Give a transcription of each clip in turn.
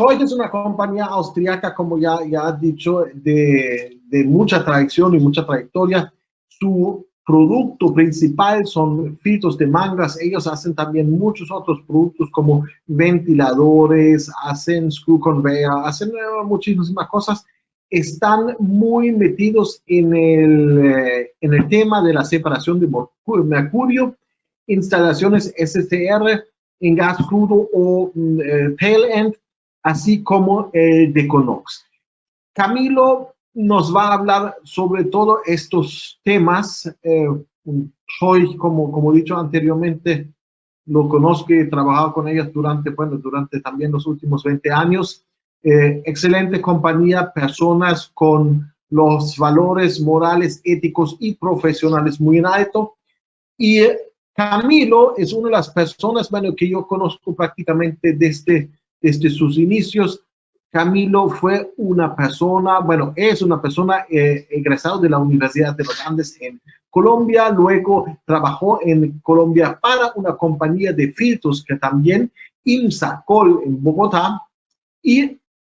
Scheuch es una compañía austriaca, como ya has dicho, de mucha tradición y mucha trayectoria. Su producto principal son filtros de mangas. Ellos hacen también muchos otros productos como ventiladores, hacen screw conveyor, hacen muchísimas cosas. Están muy metidos en el tema de la separación de mercurio, instalaciones SCR en gas crudo o tail end, así como el de Conox. Camilo nos va a hablar sobre todos estos temas. Soy, como he dicho anteriormente, lo conozco y he trabajado con ellas durante también los últimos 20 años. Excelente compañía, personas con los valores morales, éticos y profesionales muy en alto. Y Camilo es una de las personas, bueno, que yo conozco prácticamente desde sus inicios. Camilo fue una persona, bueno, es una persona egresado de la Universidad de los Andes en Colombia, luego trabajó en Colombia para una compañía de filtros que también IMSA-Col en Bogotá, y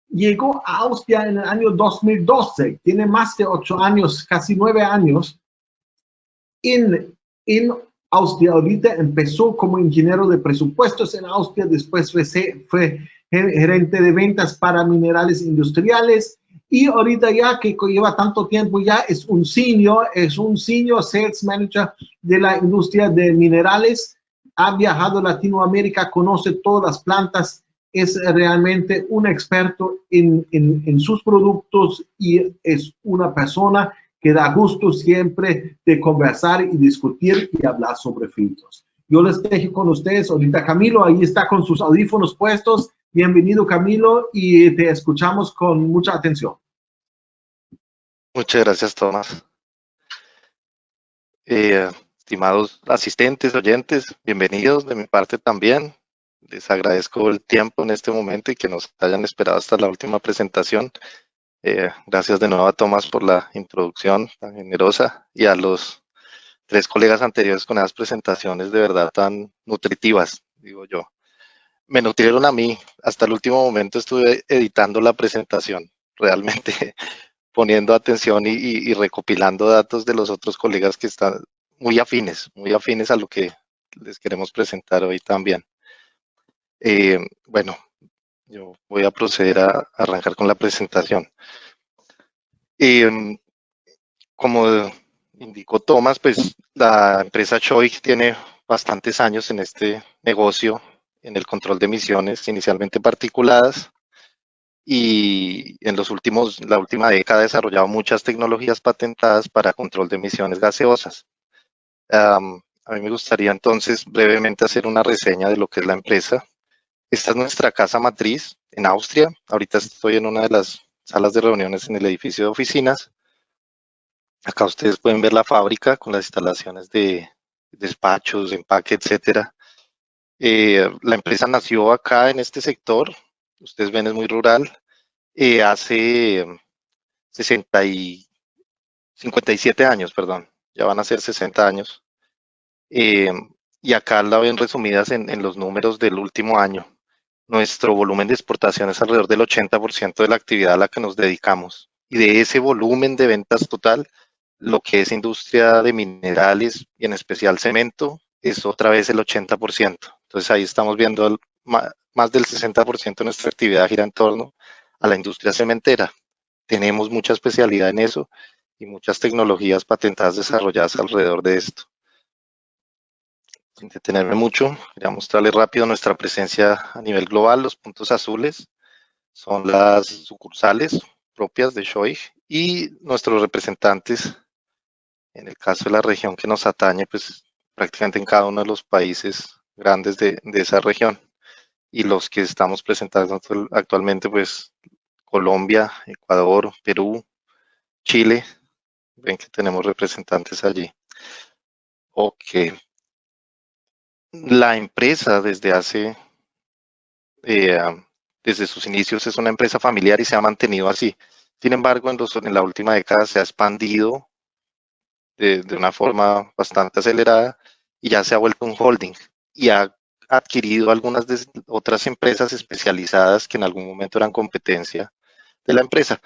llegó a Austria en el año 2012. Tiene más de 8 años, casi 9 años en Austria. Ahorita empezó como ingeniero de presupuestos en Austria, después fue gerente de ventas para minerales industriales, y ahorita ya que lleva tanto tiempo ya es un senior sales manager de la industria de minerales. Ha viajado a Latinoamérica, conoce todas las plantas, es realmente un experto en sus productos y es una persona que da gusto siempre de conversar y discutir y hablar sobre filtros. Yo les dejo con ustedes ahorita Camilo, ahí está con sus audífonos puestos. Bienvenido, Camilo, y te escuchamos con mucha atención. Muchas gracias, Tomás. Estimados asistentes, oyentes, bienvenidos de mi parte también. Les agradezco el tiempo en este momento y que nos hayan esperado hasta la última presentación. Gracias de nuevo a Tomás por la introducción tan generosa y a los 3 colegas anteriores con esas presentaciones de verdad tan nutritivas, digo yo. Me nutrieron a mí. Hasta el último momento estuve editando la presentación, realmente poniendo atención y recopilando datos de los otros colegas que están muy afines a lo que les queremos presentar hoy también. Bueno, yo voy a proceder a arrancar con la presentación. Como indicó Tomás, pues la empresa Scheuch tiene bastantes años en este negocio, en el control de emisiones, inicialmente particuladas, y en la última década ha desarrollado muchas tecnologías patentadas para control de emisiones gaseosas. A mí me gustaría entonces brevemente hacer una reseña de lo que es la empresa. Esta es nuestra casa matriz en Austria. Ahorita estoy en una de las salas de reuniones en el edificio de oficinas. Acá ustedes pueden ver la fábrica con las instalaciones de despachos, empaque, etcétera. La empresa nació acá en este sector. Ustedes ven, es muy rural. Hace 57 años, perdón. Ya van a ser 60 años. Y acá la ven resumidas en los números del último año. Nuestro volumen de exportación es alrededor del 80% de la actividad a la que nos dedicamos. Y de ese volumen de ventas total, lo que es industria de minerales y en especial cemento es otra vez el 80%. Entonces ahí estamos viendo más del 60% de nuestra actividad gira en torno a la industria cementera. Tenemos mucha especialidad en eso y muchas tecnologías patentadas desarrolladas alrededor de esto. Sin detenerme mucho, quería mostrarles rápido nuestra presencia a nivel global. Los puntos azules son las sucursales propias de Scheuch y nuestros representantes, en el caso de la región que nos atañe, pues prácticamente en cada uno de los países grandes de esa región. Y los que estamos presentando actualmente, pues Colombia, Ecuador, Perú, Chile, ven que tenemos representantes allí. Ok. La empresa desde sus inicios es una empresa familiar y se ha mantenido así. Sin embargo, en la última década se ha expandido de una forma bastante acelerada y ya se ha vuelto un holding y ha adquirido algunas de otras empresas especializadas que en algún momento eran competencia de la empresa.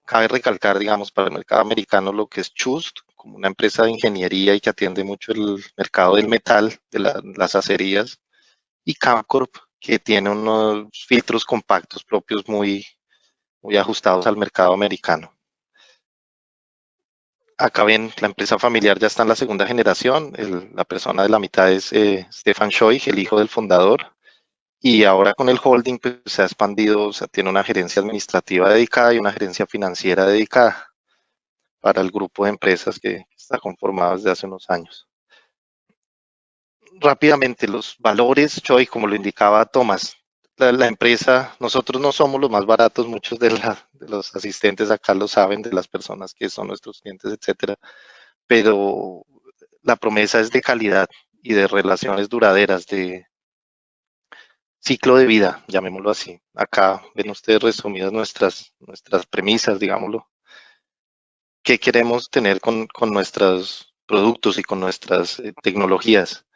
Cabe recalcar, digamos, para el mercado americano lo que es Chust, como una empresa de ingeniería y que atiende mucho el mercado del metal, de las acerías, y Camcorp, que tiene unos filtros compactos propios muy ajustados al mercado americano. Acá ven, la empresa familiar ya está en la segunda generación, la persona de la mitad es Stefan Scheu, el hijo del fundador, y ahora con el holding pues, se ha expandido, o sea, tiene una gerencia administrativa dedicada y una gerencia financiera dedicada para el grupo de empresas que está conformado desde hace unos años. Rápidamente, los valores, Choi, como lo indicaba Tomás, la empresa, nosotros no somos los más baratos, muchos de los asistentes acá lo saben, de las personas que son nuestros clientes, etcétera, pero la promesa es de calidad y de relaciones duraderas, de ciclo de vida, llamémoslo así. Acá ven ustedes resumidas nuestras premisas, digámoslo. ¿Qué queremos tener con nuestros productos y con nuestras tecnologías?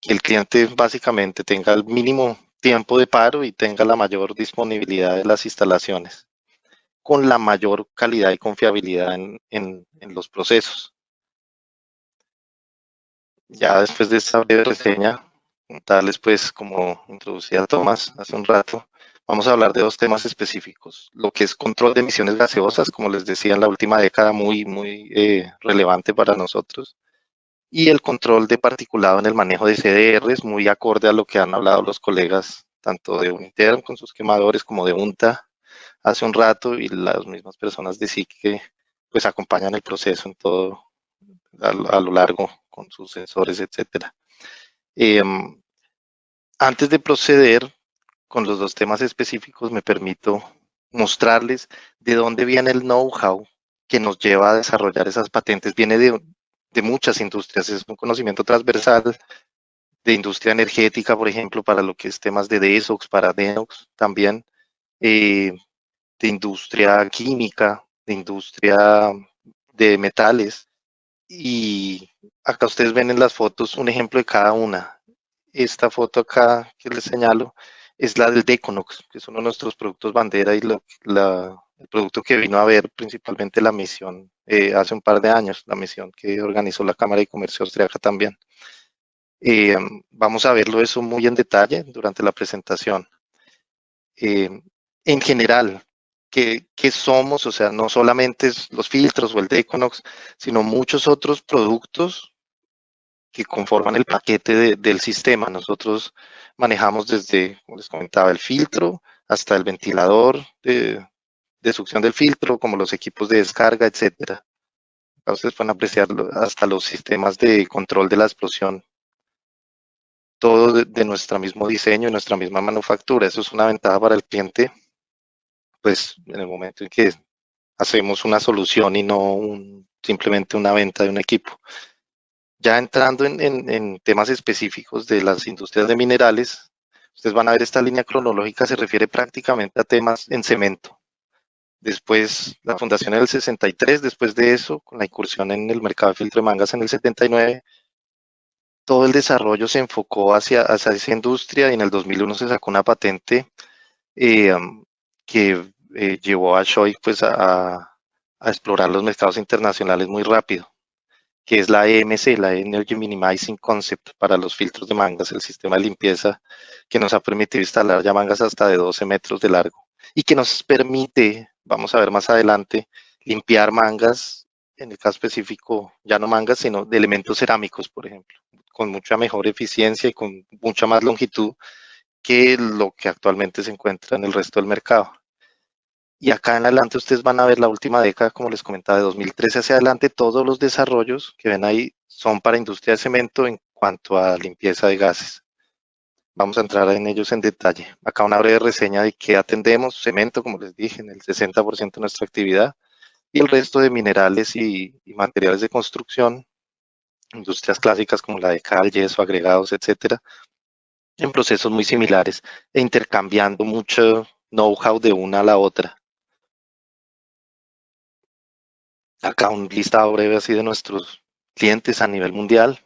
Que el cliente básicamente tenga el mínimo tiempo de paro y tenga la mayor disponibilidad de las instalaciones, con la mayor calidad y confiabilidad en los procesos. Ya después de esta breve reseña, contarles pues como introducía Tomás hace un rato, vamos a hablar de dos temas específicos. Lo que es control de emisiones gaseosas, como les decía en la última década, muy relevante para nosotros. Y el control de particulado en el manejo de CDRs, muy acorde a lo que han hablado los colegas, tanto de Uniterm con sus quemadores como de UNTA hace un rato y las mismas personas de SIC que pues acompañan el proceso en todo a lo largo con sus sensores, etcétera. Eh, Antes de proceder con los dos temas específicos, me permito mostrarles de dónde viene el know-how que nos lleva a desarrollar esas patentes. Viene de muchas industrias, es un conocimiento transversal de industria energética, por ejemplo, para lo que es temas de DESOX, para DENOX también, eh, de industria química, de industria de metales. Y acá ustedes ven en las fotos un ejemplo de cada una. Esta foto acá que les señalo es la del Deconox, que es uno de nuestros productos bandera y el producto que vino a ver principalmente la misión hace un par de años, la misión que organizó la Cámara de Comercio Austriaca también. Eh, Vamos a verlo eso muy en detalle durante la presentación. Eh, en general, ¿qué somos? O sea, no solamente los filtros o el Deconox, sino muchos otros productos que conforman el paquete del sistema. Nosotros manejamos desde, como les comentaba, el filtro hasta el ventilador de succión del filtro, como los equipos de descarga, etcétera. Ustedes pueden apreciar hasta los sistemas de control de la explosión, todo de nuestro mismo diseño y nuestra misma manufactura. Eso es una ventaja para el cliente, pues en el momento en que hacemos una solución y no simplemente una venta de un equipo. Ya entrando en temas específicos de las industrias de minerales, ustedes van a ver esta línea cronológica se refiere prácticamente a temas en cemento. Después la fundación en el 63, después de eso, con la incursión en el mercado de filtro de mangas en el 79, todo el desarrollo se enfocó hacia esa industria y en el 2001 se sacó una patente eh, que llevó a Shoei pues, a explorar los mercados internacionales muy rápido, que es la EMC, la Energy Minimizing Concept, para los filtros de mangas, el sistema de limpieza que nos ha permitido instalar ya mangas hasta de 12 metros de largo y que nos permite, vamos a ver más adelante, limpiar mangas, en el caso específico, ya no mangas, sino de elementos cerámicos, por ejemplo, con mucha mejor eficiencia y con mucha más longitud que lo que actualmente se encuentra en el resto del mercado. Y acá en adelante ustedes van a ver la última década, como les comentaba, de 2013 hacia adelante, todos los desarrollos que ven ahí son para industria de cemento en cuanto a limpieza de gases. Vamos a entrar en ellos en detalle. Acá una breve reseña de qué atendemos. Cemento, como les dije, en el 60% de nuestra actividad y el resto de minerales y materiales de construcción, industrias clásicas como la de cal, yeso, agregados, etcétera, en procesos muy similares e intercambiando mucho know-how de una a la otra. Acá un listado breve así de nuestros clientes a nivel mundial.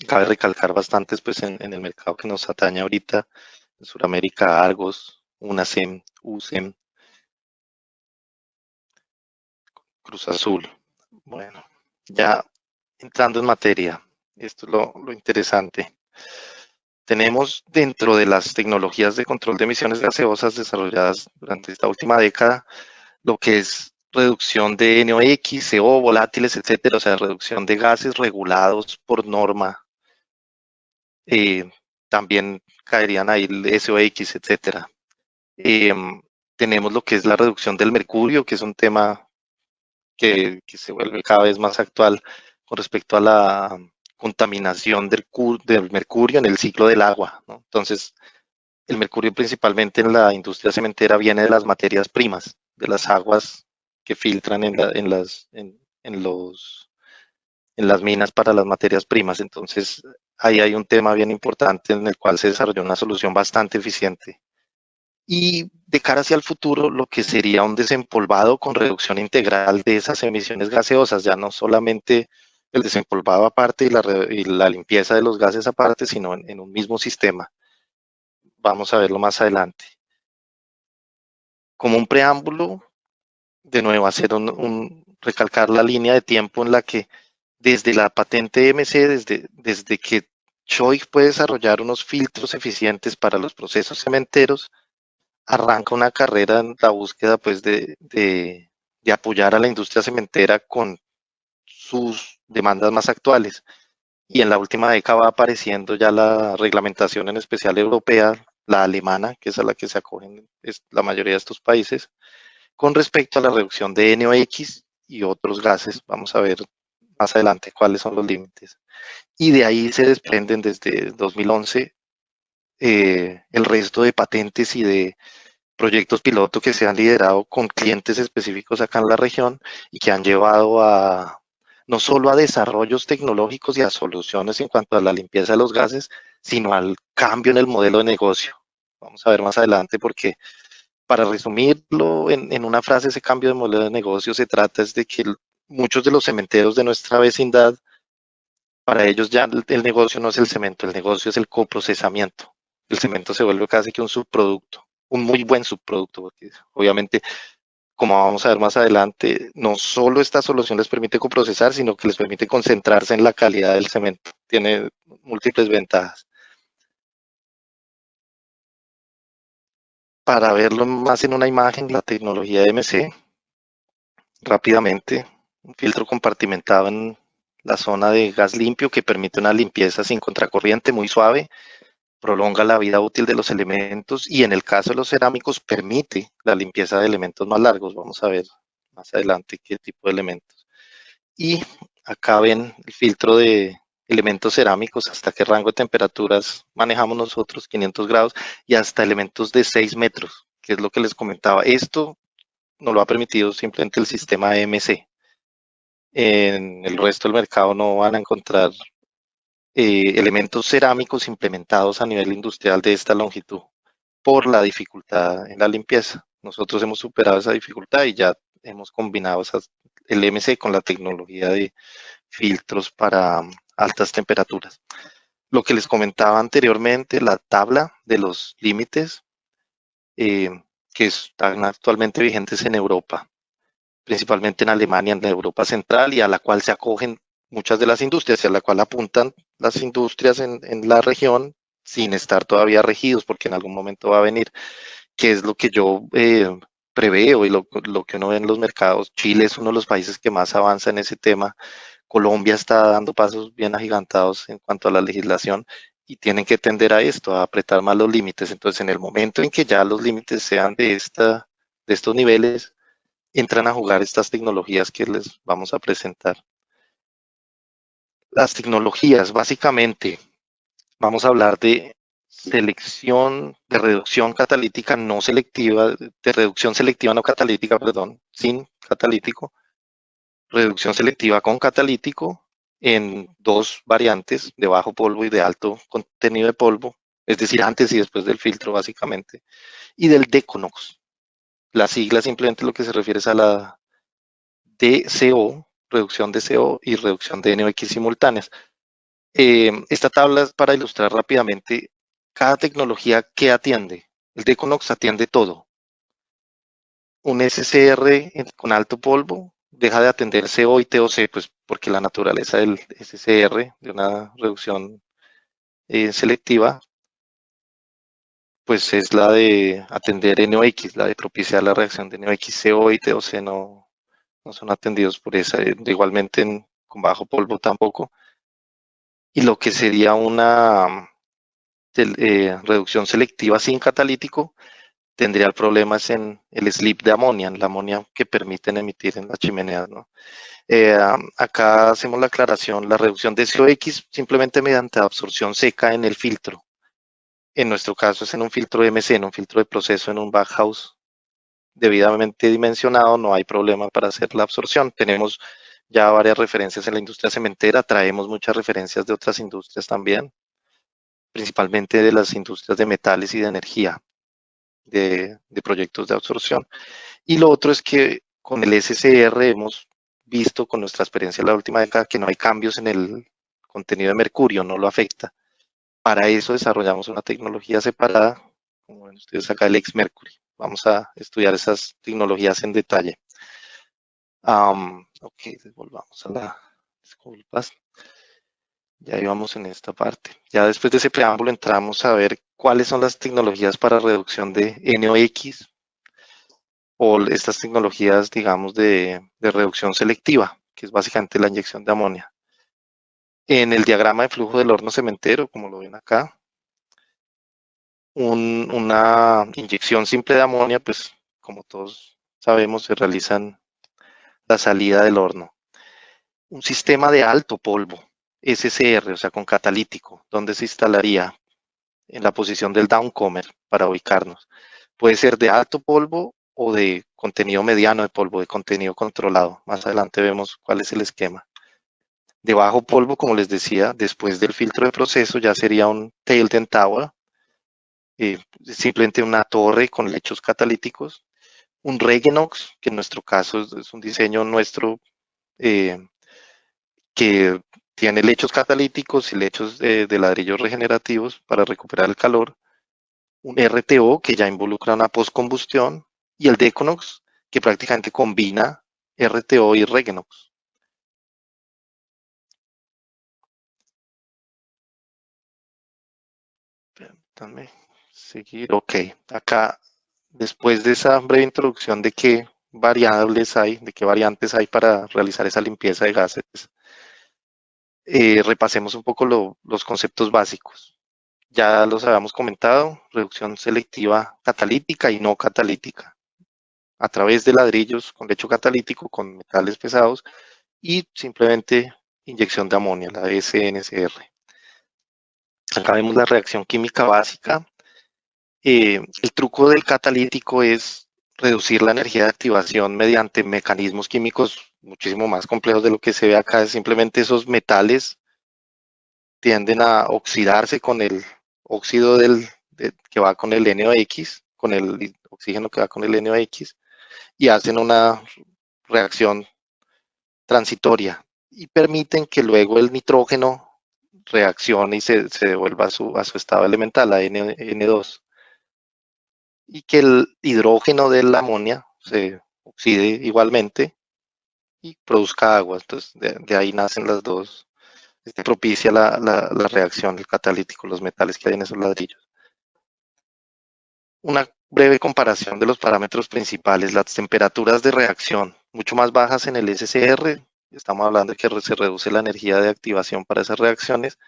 Cabe recalcar bastantes pues en el mercado que nos atañe ahorita, en Sudamérica, Argos, UNACEM, UCEM, Cruz Azul. Bueno, ya entrando en materia, esto es lo interesante. Tenemos dentro de las tecnologías de control de emisiones gaseosas desarrolladas durante esta última década lo que es reducción de NOx, CO, volátiles, etcétera, o sea, reducción de gases regulados por norma. Eh, También caerían ahí el SOX, etcétera. Eh, Tenemos lo que es la reducción del mercurio, que es un tema que se vuelve cada vez más actual con respecto a la contaminación del mercurio en el ciclo del agua, ¿no? Entonces, el mercurio principalmente en la industria cementera viene de las materias primas, de las aguas que filtran en las minas para las materias primas. Entonces, ahí hay un tema bien importante en el cual se desarrolló una solución bastante eficiente. Y de cara hacia el futuro, lo que sería un desempolvado con reducción integral de esas emisiones gaseosas, ya no solamente el desempolvado aparte y la limpieza de los gases aparte, sino en un mismo sistema. Vamos a verlo más adelante. Como un preámbulo, de nuevo, hacer recalcar la línea de tiempo en la que desde la patente MC, desde que Choice puede desarrollar unos filtros eficientes para los procesos cementeros, arranca una carrera en la búsqueda pues, de apoyar a la industria cementera con sus demandas más actuales. Y en la última década va apareciendo ya la reglamentación en especial europea, la alemana, que es a la que se acogen la mayoría de estos países, con respecto a la reducción de NOx y otros gases. Vamos a ver más adelante cuáles son los límites. Y de ahí se desprenden desde 2011 el resto de patentes y de proyectos piloto que se han liderado con clientes específicos acá en la región y que han llevado a no solo a desarrollos tecnológicos y a soluciones en cuanto a la limpieza de los gases, sino al cambio en el modelo de negocio. Vamos a ver más adelante porque para resumirlo en una frase, ese cambio de modelo de negocio se trata es de que muchos de los cementeros de nuestra vecindad, para ellos ya el negocio no es el cemento, el negocio es el coprocesamiento. El cemento se vuelve casi que un subproducto, un muy buen subproducto, porque obviamente, como vamos a ver más adelante, no solo esta solución les permite coprocesar, sino que les permite concentrarse en la calidad del cemento. Tiene múltiples ventajas. Para verlo más en una imagen, la tecnología de MC, rápidamente, un filtro compartimentado en la zona de gas limpio que permite una limpieza sin contracorriente muy suave, prolonga la vida útil de los elementos y en el caso de los cerámicos permite la limpieza de elementos más largos. Vamos a ver más adelante qué tipo de elementos. Y acá ven el filtro de elementos cerámicos, hasta qué rango de temperaturas manejamos nosotros, 500 grados, y hasta elementos de 6 metros, que es lo que les comentaba. Esto nos lo ha permitido simplemente el sistema EMC. En el resto del mercado no van a encontrar elementos cerámicos implementados a nivel industrial de esta longitud por la dificultad en la limpieza. Nosotros hemos superado esa dificultad y ya hemos combinado el MC con la tecnología de filtros para altas temperaturas. Lo que les comentaba anteriormente, la tabla de los límites eh, que están actualmente vigentes en Europa, principalmente en Alemania, en la Europa Central, y a la cual se acogen muchas de las industrias y a la cual apuntan las industrias en la región sin estar todavía regidos, porque en algún momento va a venir, que es lo que yo preveo y lo que uno ve en los mercados. Chile es uno de los países que más avanza en ese tema. Colombia está dando pasos bien agigantados en cuanto a la legislación y tienen que tender a esto, a apretar más los límites. Entonces, en el momento en que ya los límites sean de estos niveles, entran a jugar estas tecnologías que les vamos a presentar. Las tecnologías, básicamente, vamos a hablar de selección, de reducción catalítica no selectiva, de reducción selectiva no catalítica, perdón, sin catalítico, reducción selectiva con catalítico en dos variantes, de bajo polvo y de alto contenido de polvo, es decir, antes y después del filtro, básicamente, y del DECONOX. La sigla simplemente lo que se refiere es a la DCO, reducción de CO y reducción de NOx simultáneas. Esta tabla es para ilustrar rápidamente cada tecnología que atiende. El Deconox atiende todo. Un SCR con alto polvo deja de atender CO y TOC, pues porque la naturaleza del SCR, de una reducción selectiva, pues es la de atender NOx, la de propiciar la reacción de NOx. CO y TOC no son atendidos por esa, igualmente con bajo polvo tampoco. Y lo que sería una reducción selectiva sin catalítico tendría problemas en el slip de amonia, en la amonia que permiten emitir en las chimeneas, ¿no? Acá hacemos la aclaración, la reducción de COX simplemente mediante absorción seca en el filtro. En nuestro caso es en un filtro MC, en un filtro de proceso, en un backhouse debidamente dimensionado, no hay problema para hacer la absorción. Tenemos ya varias referencias en la industria cementera, traemos muchas referencias de otras industrias también, principalmente de las industrias de metales y de energía, de proyectos de absorción. Y lo otro es que con el SCR hemos visto con nuestra experiencia en la última década que no hay cambios en el contenido de mercurio, no lo afecta. Para eso desarrollamos una tecnología separada, como ven ustedes acá, el ex-mercury. Vamos a estudiar esas tecnologías en detalle. Ok, volvamos a la disculpas. Ya íbamos en esta parte. Ya después de ese preámbulo entramos a ver cuáles son las tecnologías para reducción de NOx o estas tecnologías, digamos, de reducción selectiva, que es básicamente la inyección de amonia. En el diagrama de flujo del horno cementero, como lo ven acá, una inyección simple de amonia, pues como todos sabemos, se realiza en la salida del horno. Un sistema de alto polvo, SCR, o sea, con catalítico, donde se instalaría en la posición del downcomer para ubicarnos. Puede ser de alto polvo o de contenido mediano de polvo, de contenido controlado. Más adelante vemos cuál es el esquema. De bajo polvo, como les decía, después del filtro de proceso ya sería un tail dent tower, simplemente una torre con lechos catalíticos. Un Regenox, que en nuestro caso es un diseño nuestro eh, que tiene lechos catalíticos y lechos de ladrillos regenerativos para recuperar el calor. Un RTO, que ya involucra una postcombustión, y el Deconox, que prácticamente combina RTO y Regenox. Permítanme seguir. Ok, acá, después de esa breve introducción de qué variables hay, de qué variantes hay para realizar esa limpieza de gases, repasemos un poco los conceptos básicos. Ya los habíamos comentado, reducción selectiva catalítica y no catalítica, a través de ladrillos con lecho catalítico, con metales pesados, y simplemente inyección de amonia, la SNCR. Acá vemos la reacción química básica. El truco del catalítico es reducir la energía de activación mediante mecanismos químicos muchísimo más complejos de lo que se ve acá. Simplemente esos metales tienden a oxidarse con el óxido que va con el NOx, con el oxígeno que va con el NOx, y hacen una reacción transitoria y permiten que luego el nitrógeno reaccione y se devuelva a su estado elemental, a N2, y que el hidrógeno de la amonia se oxide igualmente y produzca agua. Entonces, de ahí nacen las dos. Propicia la reacción, el catalítico, los metales que hay en esos ladrillos. Una breve comparación de los parámetros principales, las temperaturas de reacción, mucho más bajas en el SCR, estamos hablando de que se reduce la energía de activación para esas reacciones,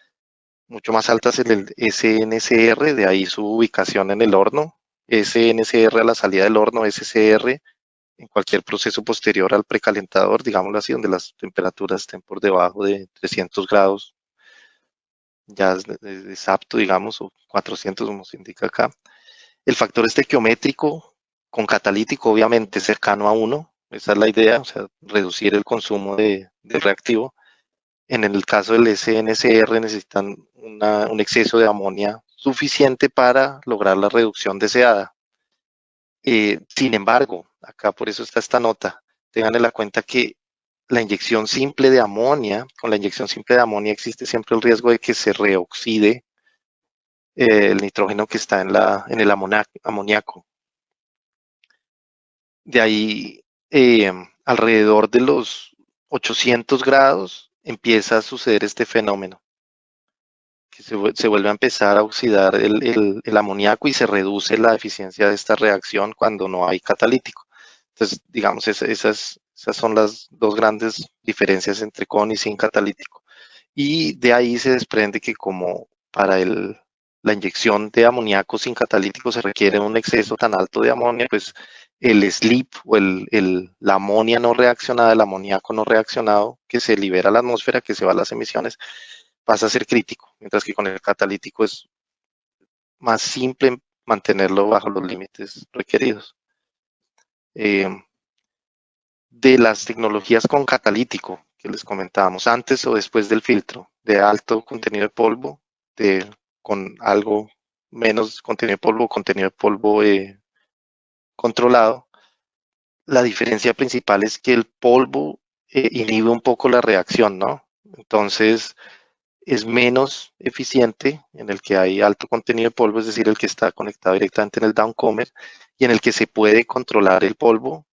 mucho más altas en el SNCR, de ahí su ubicación en el horno, SNCR a la salida del horno, SCR en cualquier proceso posterior al precalentador, digámoslo así, donde las temperaturas estén por debajo de 300 grados, ya es apto, digamos, o 400 como se indica acá. El factor estequiométrico con catalítico, obviamente, cercano a 1, esa es la idea, o sea, reducir el consumo del reactivo. En el caso del SNCR necesitan un exceso de amonia suficiente para lograr la reducción deseada. Sin embargo, acá por eso está esta nota, tengan en la cuenta que la inyección simple de amonia, con la inyección simple de amonia existe siempre el riesgo de que se reoxide el nitrógeno que está en el amoníaco. De ahí, alrededor de los 800 grados, empieza a suceder este fenómeno, que se vuelve a empezar a oxidar el amoníaco y se reduce la eficiencia de esta reacción cuando no hay catalítico. Entonces, digamos, esas son las dos grandes diferencias entre con y sin catalítico. Y de ahí se desprende que como para la inyección de amoníaco sin catalítico se requiere un exceso tan alto de amonio, pues el slip o la amonia no reaccionada, el amoníaco no reaccionado que se libera a la atmósfera, que se va a las emisiones, pasa a ser crítico, mientras que con el catalítico es más simple mantenerlo bajo los límites requeridos. De las tecnologías con catalítico que les comentábamos, antes o después del filtro, de alto contenido de polvo, con algo menos contenido de polvo controlado, la diferencia principal es que el polvo inhibe un poco la reacción, ¿no? Entonces es menos eficiente en el que hay alto contenido de polvo, es decir, el que está conectado directamente en el downcomer, y en el que se puede controlar el polvo.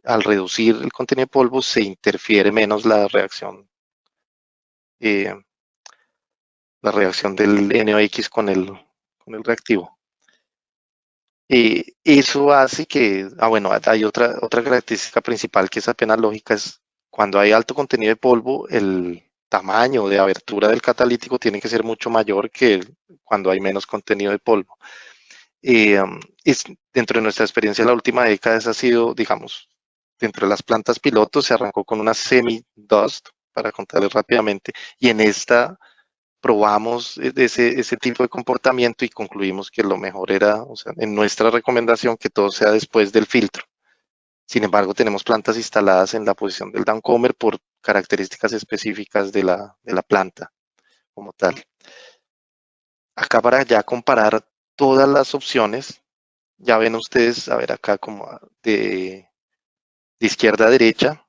Al reducir el contenido de polvo se interfiere menos eh, la reacción del NOx con el reactivo. Eso hace que, bueno, hay otra característica principal que es apenas lógica, es cuando hay alto contenido de polvo, el tamaño de abertura del catalítico tiene que ser mucho mayor que cuando hay menos contenido de polvo. Dentro de nuestra experiencia en la última década, esa ha sido, digamos, dentro de las plantas pilotos, se arrancó con una semi-dust, para contarles rápidamente, y en esta probamos ese tipo de comportamiento y concluimos que lo mejor era, o sea, en nuestra recomendación, que todo sea después del filtro. Sin embargo, tenemos plantas instaladas en la posición del downcomer por características específicas de la planta como tal. Acá para ya comparar todas las opciones, ya ven ustedes, a ver acá como de izquierda a derecha,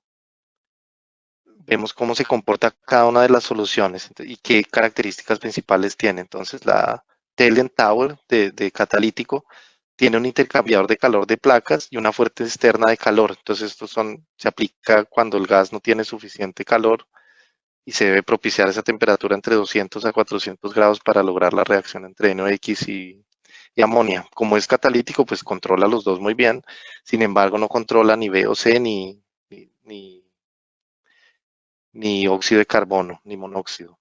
vemos cómo se comporta cada una de las soluciones y qué características principales tiene. Entonces, la Tail Tower de catalítico tiene un intercambiador de calor de placas y una fuente externa de calor. Entonces, se aplica cuando el gas no tiene suficiente calor y se debe propiciar esa temperatura entre 200 a 400 grados para lograr la reacción entre NOx y amonia. Como es catalítico, pues controla los dos muy bien. Sin embargo, no controla ni VOC ni óxido de carbono, ni monóxido.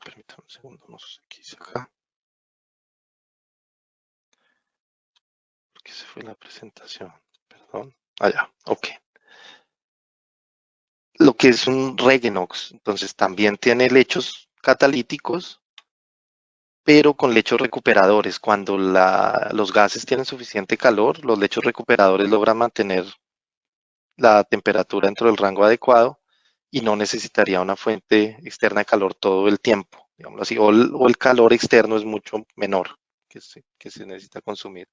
Permítame un segundo, no sé qué hice acá. Porque se fue la presentación. Perdón. Allá, ok. Lo que es un Regenox, entonces también tiene lechos catalíticos, pero con lechos recuperadores. Cuando los gases tienen suficiente calor, los lechos recuperadores logran mantener la temperatura dentro del rango adecuado y no necesitaría una fuente externa de calor todo el tiempo, digámoslo así, o el calor externo es mucho menor que se necesita consumir.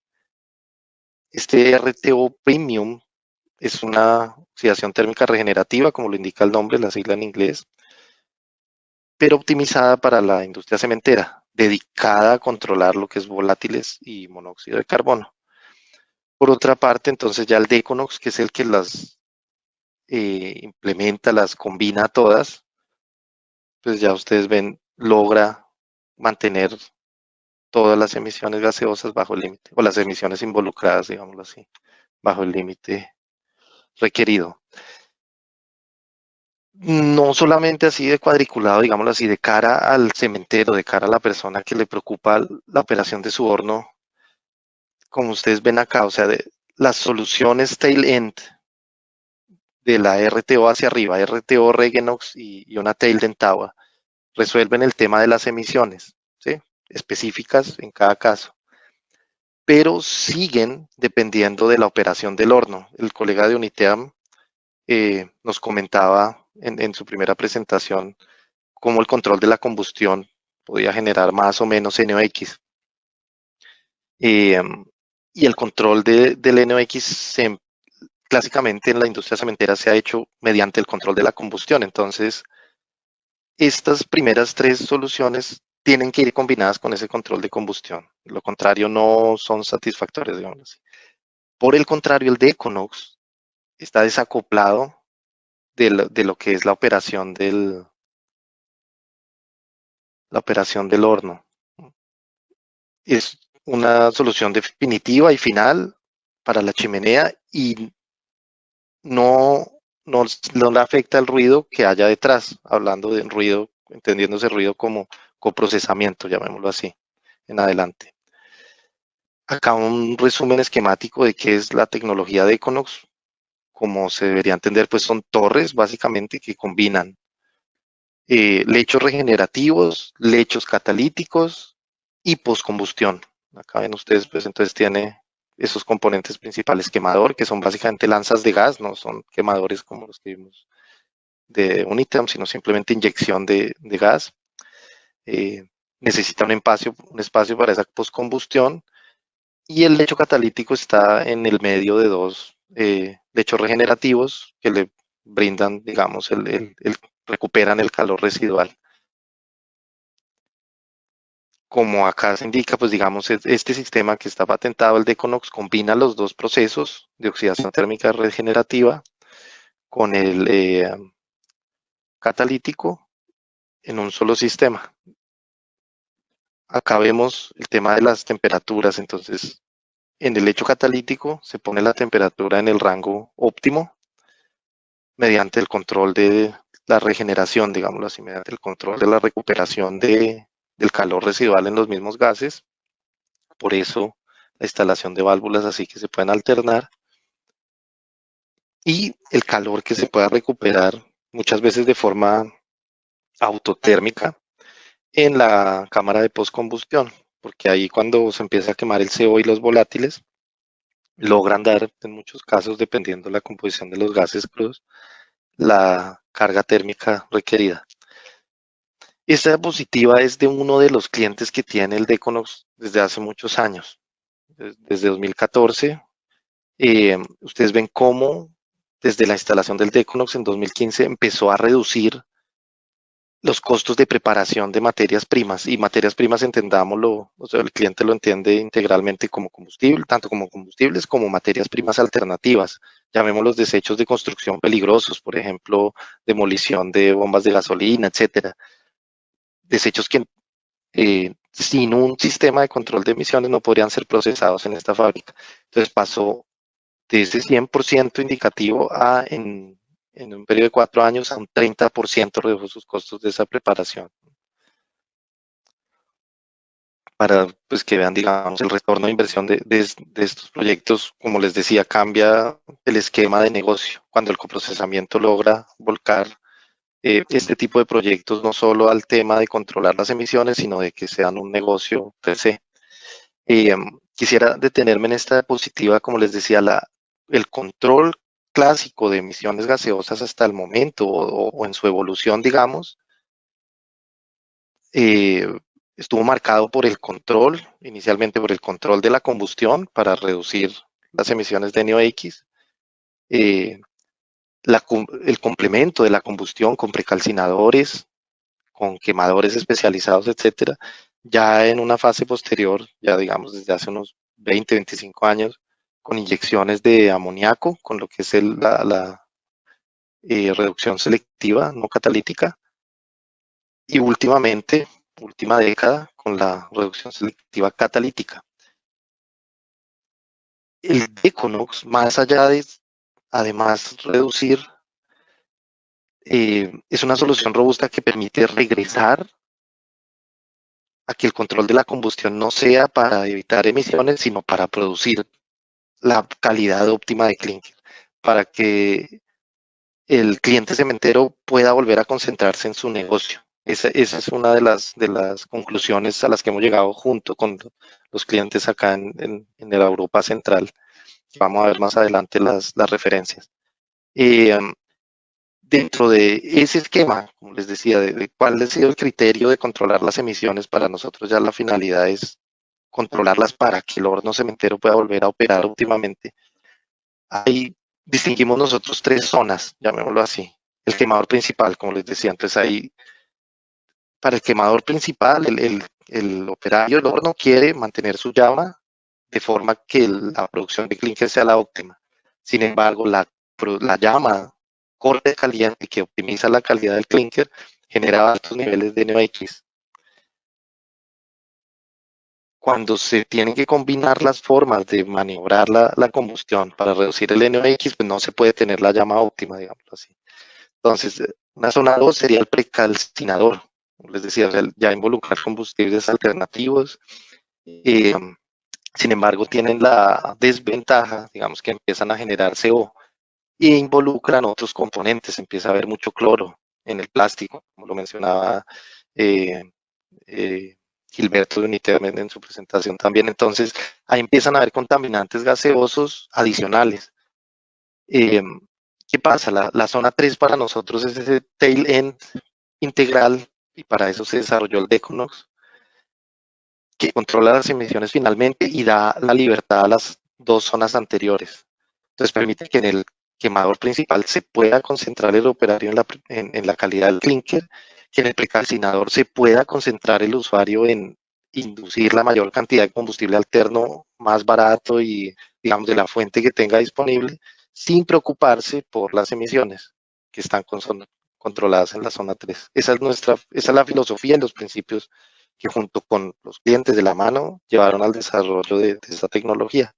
Este RTO Premium es una oxidación térmica regenerativa, como lo indica el nombre, la sigla en inglés, pero optimizada para la industria cementera, dedicada a controlar lo que es volátiles y monóxido de carbono. Por otra parte, entonces ya el Deconox, que es el que las implementa, las combina todas, pues ya ustedes ven, logra mantener todas las emisiones gaseosas bajo el límite, o las emisiones involucradas, digámoslo así, bajo el límite requerido. No solamente así de cuadriculado, digámoslo así, de cara al cementero, de cara a la persona que le preocupa la operación de su horno, como ustedes ven acá, o sea, las soluciones tail end de la RTO hacia arriba, RTO Regenox y una tail dentaba, resuelven el tema de las emisiones, ¿sí? Específicas en cada caso, pero siguen dependiendo de la operación del horno. El colega de Uniteam nos comentaba en su primera presentación cómo el control de la combustión podía generar más o menos NOx. Y el control del NOx clásicamente en la industria cementera se ha hecho mediante el control de la combustión. Entonces, estas primeras tres soluciones tienen que ir combinadas con ese control de combustión. Lo contrario, no son satisfactorias, digamos así. Por el contrario, el de Econox está desacoplado de lo que es la operación del horno. Es una solución definitiva y final para la chimenea y no, no le afecta el ruido que haya detrás, hablando de ruido, entendiéndose ruido como coprocesamiento, llamémoslo así, en adelante. Acá un resumen esquemático de qué es la tecnología de Econox. Como se debería entender, pues son torres básicamente que combinan lechos regenerativos, lechos catalíticos y postcombustión. Acá ven ustedes, pues entonces tiene esos componentes principales, quemador, que son básicamente lanzas de gas, no son quemadores como los que vimos de Unitem, sino simplemente inyección de gas. Eh, necesita un espacio para esa postcombustión y el lecho catalítico está en el medio de dos lechos regenerativos que le brindan, digamos, recuperan el calor residual. Como acá se indica, pues digamos, este sistema que está patentado, el de Econox, combina los dos procesos de oxidación térmica regenerativa con el catalítico en un solo sistema. Acá vemos el tema de las temperaturas, entonces en el lecho catalítico se pone la temperatura en el rango óptimo mediante el control de la regeneración, digámoslo así, mediante el control de la recuperación del calor residual en los mismos gases. Por eso la instalación de válvulas así que se pueden alternar y el calor que se pueda recuperar muchas veces de forma autotérmica en la cámara de postcombustión, porque ahí cuando se empieza a quemar el CO y los volátiles, logran dar en muchos casos, dependiendo de la composición de los gases crudos, la carga térmica requerida. Esta diapositiva es de uno de los clientes que tiene el Deconox desde hace muchos años, desde 2014. Ustedes ven cómo desde la instalación del Deconox en 2015 empezó a reducir los costos de preparación de materias primas, y materias primas entendámoslo, o sea, el cliente lo entiende integralmente como combustible, tanto como combustibles como materias primas alternativas, llamemos los desechos de construcción peligrosos, por ejemplo, demolición de bombas de gasolina, etcétera, desechos que sin un sistema de control de emisiones no podrían ser procesados en esta fábrica. Entonces pasó de ese 100% indicativo en un periodo de 4 años a un 30% redujo sus costos de esa preparación. Para pues, que vean, digamos, el retorno de inversión de estos proyectos, como les decía, cambia el esquema de negocio cuando el coprocesamiento logra volcar este tipo de proyectos no solo al tema de controlar las emisiones, sino de que sean un negocio per se. Quisiera detenerme en esta diapositiva, como les decía, el control clásico de emisiones gaseosas hasta el momento o en su evolución, digamos, eh, estuvo marcado por el control, inicialmente por el control de la combustión para reducir las emisiones de NOx, eh, el complemento de la combustión con precalcinadores, con quemadores especializados, etcétera, ya en una fase posterior, ya digamos desde hace unos 20, 25 años, con inyecciones de amoníaco, con lo que es la reducción selectiva no catalítica, y últimamente, última década, con la reducción selectiva catalítica. El Econox, más allá de, además, reducir, es una solución robusta que permite regresar a que el control de la combustión no sea para evitar emisiones, sino para producir la calidad óptima de clinker, para que el cliente cementero pueda volver a concentrarse en su negocio. Esa es una de las conclusiones a las que hemos llegado junto con los clientes acá en la Europa Central. Vamos a ver más adelante las referencias. Dentro de ese esquema, como les decía, de cuál ha sido el criterio de controlar las emisiones, para nosotros ya la finalidad es controlarlas para que el horno cementero pueda volver a operar óptimamente. Hay distinguimos nosotros tres zonas, llamémoslo así. El quemador principal, como les decía, entonces ahí, para el quemador principal, el operario del horno quiere mantener su llama de forma que la producción de clinker sea la óptima. Sin embargo, la llama corte caliente que optimiza la calidad del clinker genera altos niveles de NOx. Cuando se tienen que combinar las formas de maniobrar la combustión para reducir el NOx, pues no se puede tener la llama óptima, digámoslo así. Entonces, una zona 2 sería el precalcinador, les decía, ya involucrar combustibles alternativos. Eh, Sin embargo, tienen la desventaja, digamos que empiezan a generar CO e involucran otros componentes, empieza a haber mucho cloro en el plástico, como lo mencionaba eh, eh, Gilberto de Uniter en su presentación también. Entonces, ahí empiezan a haber contaminantes gaseosos adicionales. Eh, ¿Qué pasa? La zona 3 para nosotros es ese tail end integral y para eso se desarrolló el Deconox, que controla las emisiones finalmente y da la libertad a las dos zonas anteriores. Entonces permite que en el quemador principal se pueda concentrar el operario en la calidad del clinker, que en el precalcinador se pueda concentrar el usuario en inducir la mayor cantidad de combustible alterno más barato y, digamos, de la fuente que tenga disponible, sin preocuparse por las emisiones que están controladas en la zona 3. Esa es la filosofía y los principios que junto con los clientes de la mano llevaron al desarrollo de esta tecnología.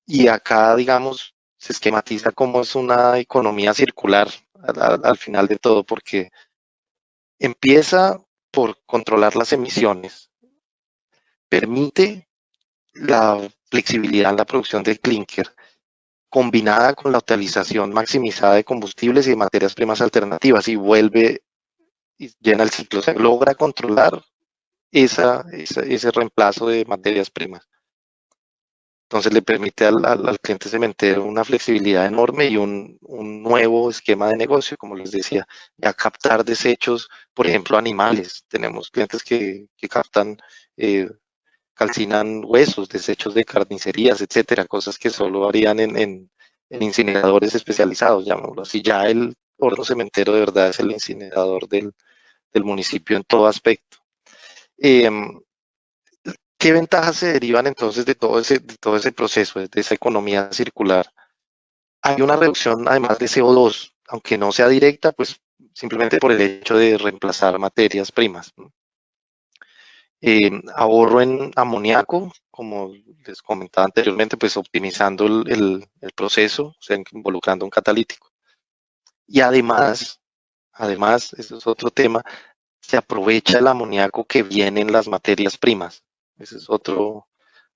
Y acá, digamos, se esquematiza cómo es una economía circular al final de todo, porque empieza por controlar las emisiones, permite la flexibilidad en la producción del clinker, combinada con la utilización maximizada de combustibles y de materias primas alternativas, y vuelve y llena el ciclo, o sea, logra controlar ese reemplazo de materias primas. Entonces le permite al cliente cementero una flexibilidad enorme y un nuevo esquema de negocio, como les decía, ya captar desechos, por ejemplo, animales. Tenemos clientes que captan, calcinan huesos, desechos de carnicerías, etcétera, cosas que solo harían en incineradores especializados, llamémoslo así. Ya el horno cementero de verdad es el incinerador del municipio en todo aspecto. Eh, ¿Qué ventajas se derivan entonces de todo ese proceso, de esa economía circular? Hay una reducción además de CO2, aunque no sea directa, pues simplemente por el hecho de reemplazar materias primas, ¿no? Ahorro en amoníaco, como les comentaba anteriormente, pues optimizando el proceso, o sea, involucrando un catalítico. Y además, eso es otro tema, se aprovecha el amoníaco que viene en las materias primas. Ese es otro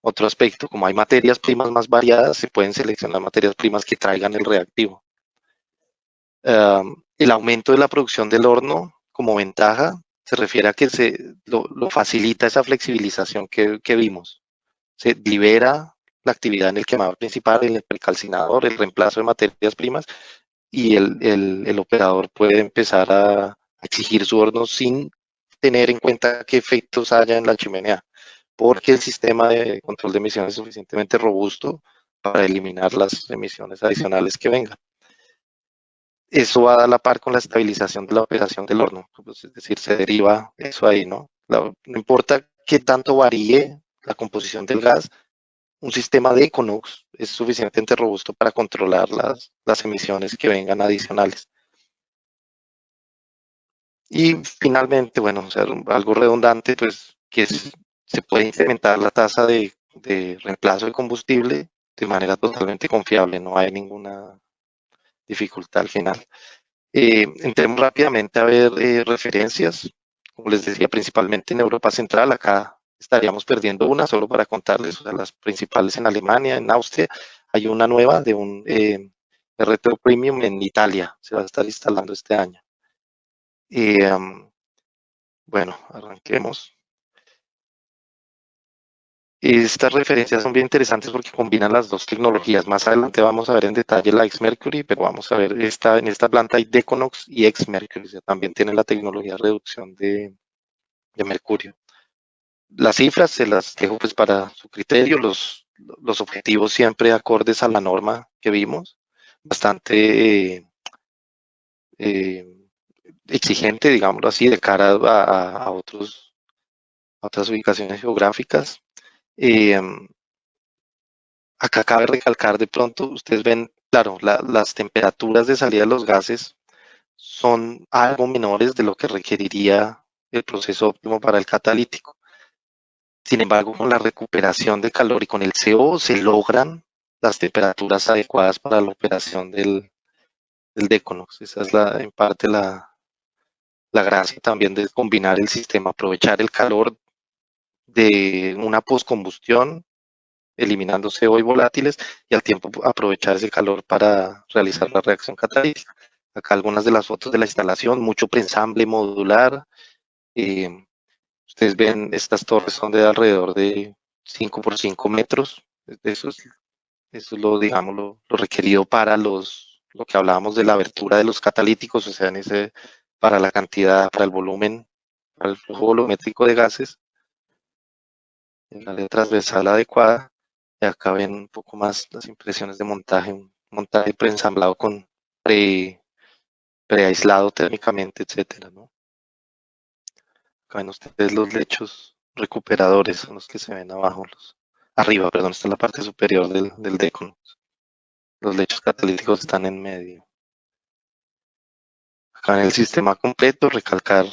aspecto. Como hay materias primas más variadas, se pueden seleccionar materias primas que traigan el reactivo. El aumento de la producción del horno como ventaja se refiere a que lo facilita esa flexibilización que vimos. Se libera la actividad en el quemador principal, en el precalcinador, el reemplazo de materias primas y el operador puede empezar a exigir su horno sin tener en cuenta qué efectos haya en la chimenea, porque el sistema de control de emisiones es suficientemente robusto para eliminar las emisiones adicionales que vengan. Eso va a la par con la estabilización de la operación del horno, pues, es decir, se deriva eso ahí, ¿no? No importa qué tanto varíe la composición del gas, un sistema de Econox es suficientemente robusto para controlar las emisiones que vengan adicionales. Y finalmente, bueno, o sea, algo redundante, pues que se puede incrementar la tasa de reemplazo de combustible de manera totalmente confiable, no hay ninguna dificultad al final. Entremos rápidamente a ver referencias, como les decía, principalmente en Europa Central, acá estaríamos perdiendo una, solo para contarles, o sea, las principales en Alemania, en Austria, hay una nueva de un RTO Premium en Italia, se va a estar instalando este año. Bueno, arranquemos. Estas referencias son bien interesantes porque combinan las dos tecnologías. Más adelante vamos a ver en detalle la X-Mercury, pero vamos a ver, en esta planta hay Deconox y X-Mercury, o sea, también tienen la tecnología de reducción de mercurio. Las cifras se las dejo pues para su criterio, los objetivos siempre acordes a la norma que vimos. bastante exigente, digámoslo así, de cara a otras ubicaciones geográficas. Eh, Acá cabe recalcar de pronto, ustedes ven, claro, las temperaturas de salida de los gases son algo menores de lo que requeriría el proceso óptimo para el catalítico. Sin embargo, con la recuperación de calor y con el CO se logran las temperaturas adecuadas para la operación del Deconox. Esa es en parte la gracia también de combinar el sistema, aprovechar el calor de una postcombustión, eliminando CO y volátiles, y al tiempo aprovechar ese calor para realizar la reacción catalítica. Acá algunas de las fotos de la instalación, mucho preensamble modular. Eh, Ustedes ven, estas torres son de alrededor de 5 por 5 metros. Eso es lo, digamos, lo requerido para lo que hablábamos de la abertura de los catalíticos, o sea, para la cantidad, para el volumen, para el flujo volumétrico de gases, en la área transversal adecuada. Y acá ven un poco más las impresiones de montaje, un montaje preensamblado con pre, preaislado térmicamente, etcétera, ¿no? Acá ven ustedes los lechos recuperadores, son los que se ven abajo, arriba, perdón, está en la parte superior del deco. Los lechos catalíticos están en medio. Acá en el sistema completo, recalcar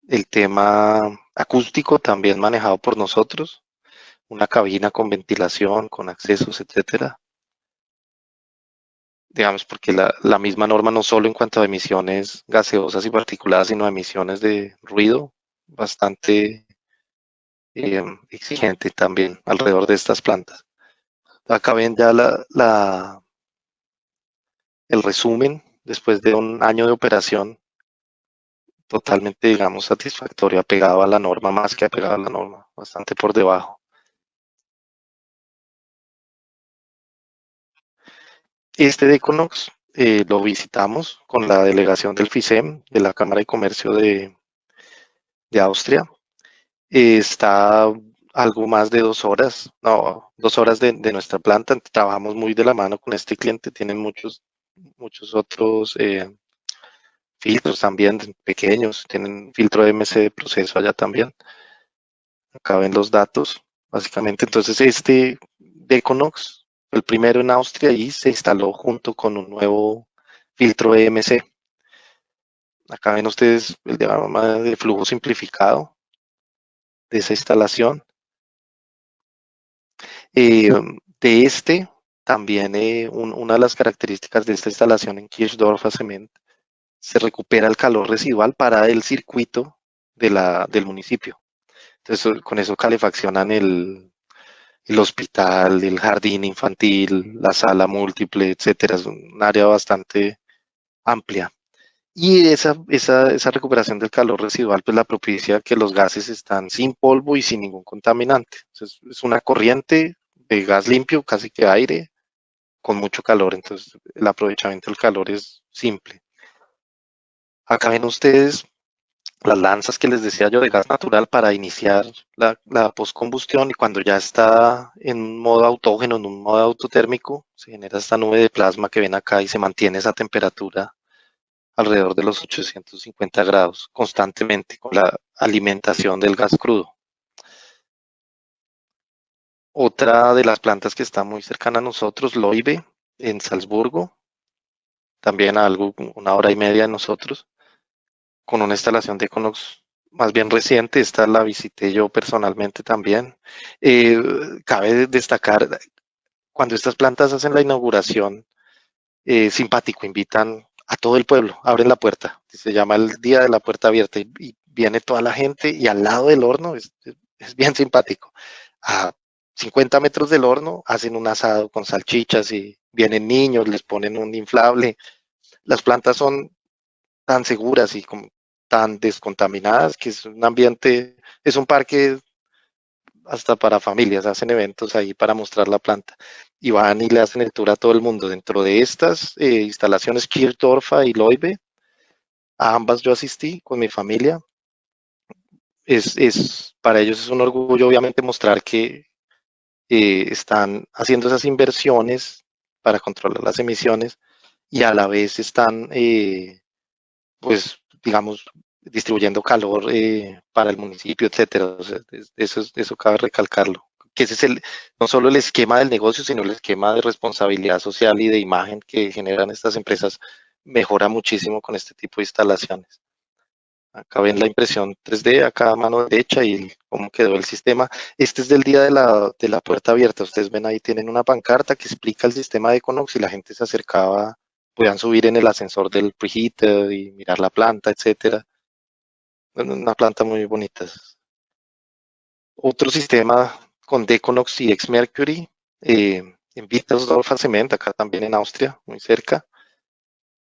el tema acústico también manejado por nosotros, una cabina con ventilación, con accesos, etcétera. Digamos, porque la misma norma no solo en cuanto a emisiones gaseosas y particuladas, sino a emisiones de ruido, bastante exigente también alrededor de estas plantas. Acá ven ya el resumen después de un año de operación totalmente, digamos, satisfactorio, apegado a la norma, más que apegado a la norma, bastante por debajo. Este de Econox lo visitamos con la delegación del FISEM, de la Cámara de Comercio de Austria. Está algo más de 2 horas, no, 2 horas de nuestra planta. Trabajamos muy de la mano con este cliente, tienen muchos otros filtros también pequeños, tienen filtro de MC de proceso allá también. Acá ven los datos, básicamente. Entonces, este Deconox fue el primero en Austria y se instaló junto con un nuevo filtro EMC. Acá ven ustedes el diagrama de flujo simplificado de esa instalación. Eh, de este, también una de las características de esta instalación en Kirchdorfer Cement, se recupera el calor residual para el circuito del municipio. Entonces, con eso calefaccionan el hospital, el jardín infantil, la sala múltiple, etcétera. Es un área bastante amplia. Y esa recuperación del calor residual pues la propicia que los gases están sin polvo y sin ningún contaminante. Entonces, es una corriente de gas limpio, casi que aire, con mucho calor. Entonces, el aprovechamiento del calor es simple. Acá ven ustedes las lanzas que les decía yo de gas natural para iniciar la postcombustión, y cuando ya está en modo autógeno, en un modo autotérmico, se genera esta nube de plasma que ven acá y se mantiene esa temperatura alrededor de los 850 grados constantemente con la alimentación del gas crudo. Otra de las plantas que está muy cercana a nosotros, Loibe, en Salzburgo, también a algo, 1 hora y media de nosotros, con una instalación de Econox más bien reciente. Esta la visité yo personalmente también. Eh, Cabe destacar, cuando estas plantas hacen la inauguración, simpático, invitan a todo el pueblo, abren la puerta, se llama el Día de la Puerta Abierta, y viene toda la gente, y al lado del horno es bien simpático. A 50 metros del horno hacen un asado con salchichas y vienen niños, les ponen un inflable. Las plantas son tan seguras y como tan descontaminadas que es un ambiente, es un parque hasta para familias, hacen eventos ahí para mostrar la planta y van y le hacen el tour a todo el mundo. Dentro de estas instalaciones Kirchdorfer y Loibe, a ambas yo asistí con mi familia. Para ellos es un orgullo obviamente mostrar que están haciendo esas inversiones para controlar las emisiones y a la vez están, pues, digamos, distribuyendo calor para el municipio, etcétera. O sea, eso cabe recalcarlo. Que ese es no solo el esquema del negocio, sino el esquema de responsabilidad social y de imagen que generan estas empresas mejora muchísimo con este tipo de instalaciones. Acá ven la impresión 3D, acá a mano derecha y cómo quedó el sistema. Este es del día de la puerta abierta. Ustedes ven ahí, tienen una pancarta que explica el sistema de Econox y la gente se acercaba, podían subir en el ascensor del preheater y mirar la planta, etcétera. Bueno, una planta muy bonita. Otro sistema con Deconox y ex-Mercury en Wittersdorf Cement, acá también en Austria, muy cerca.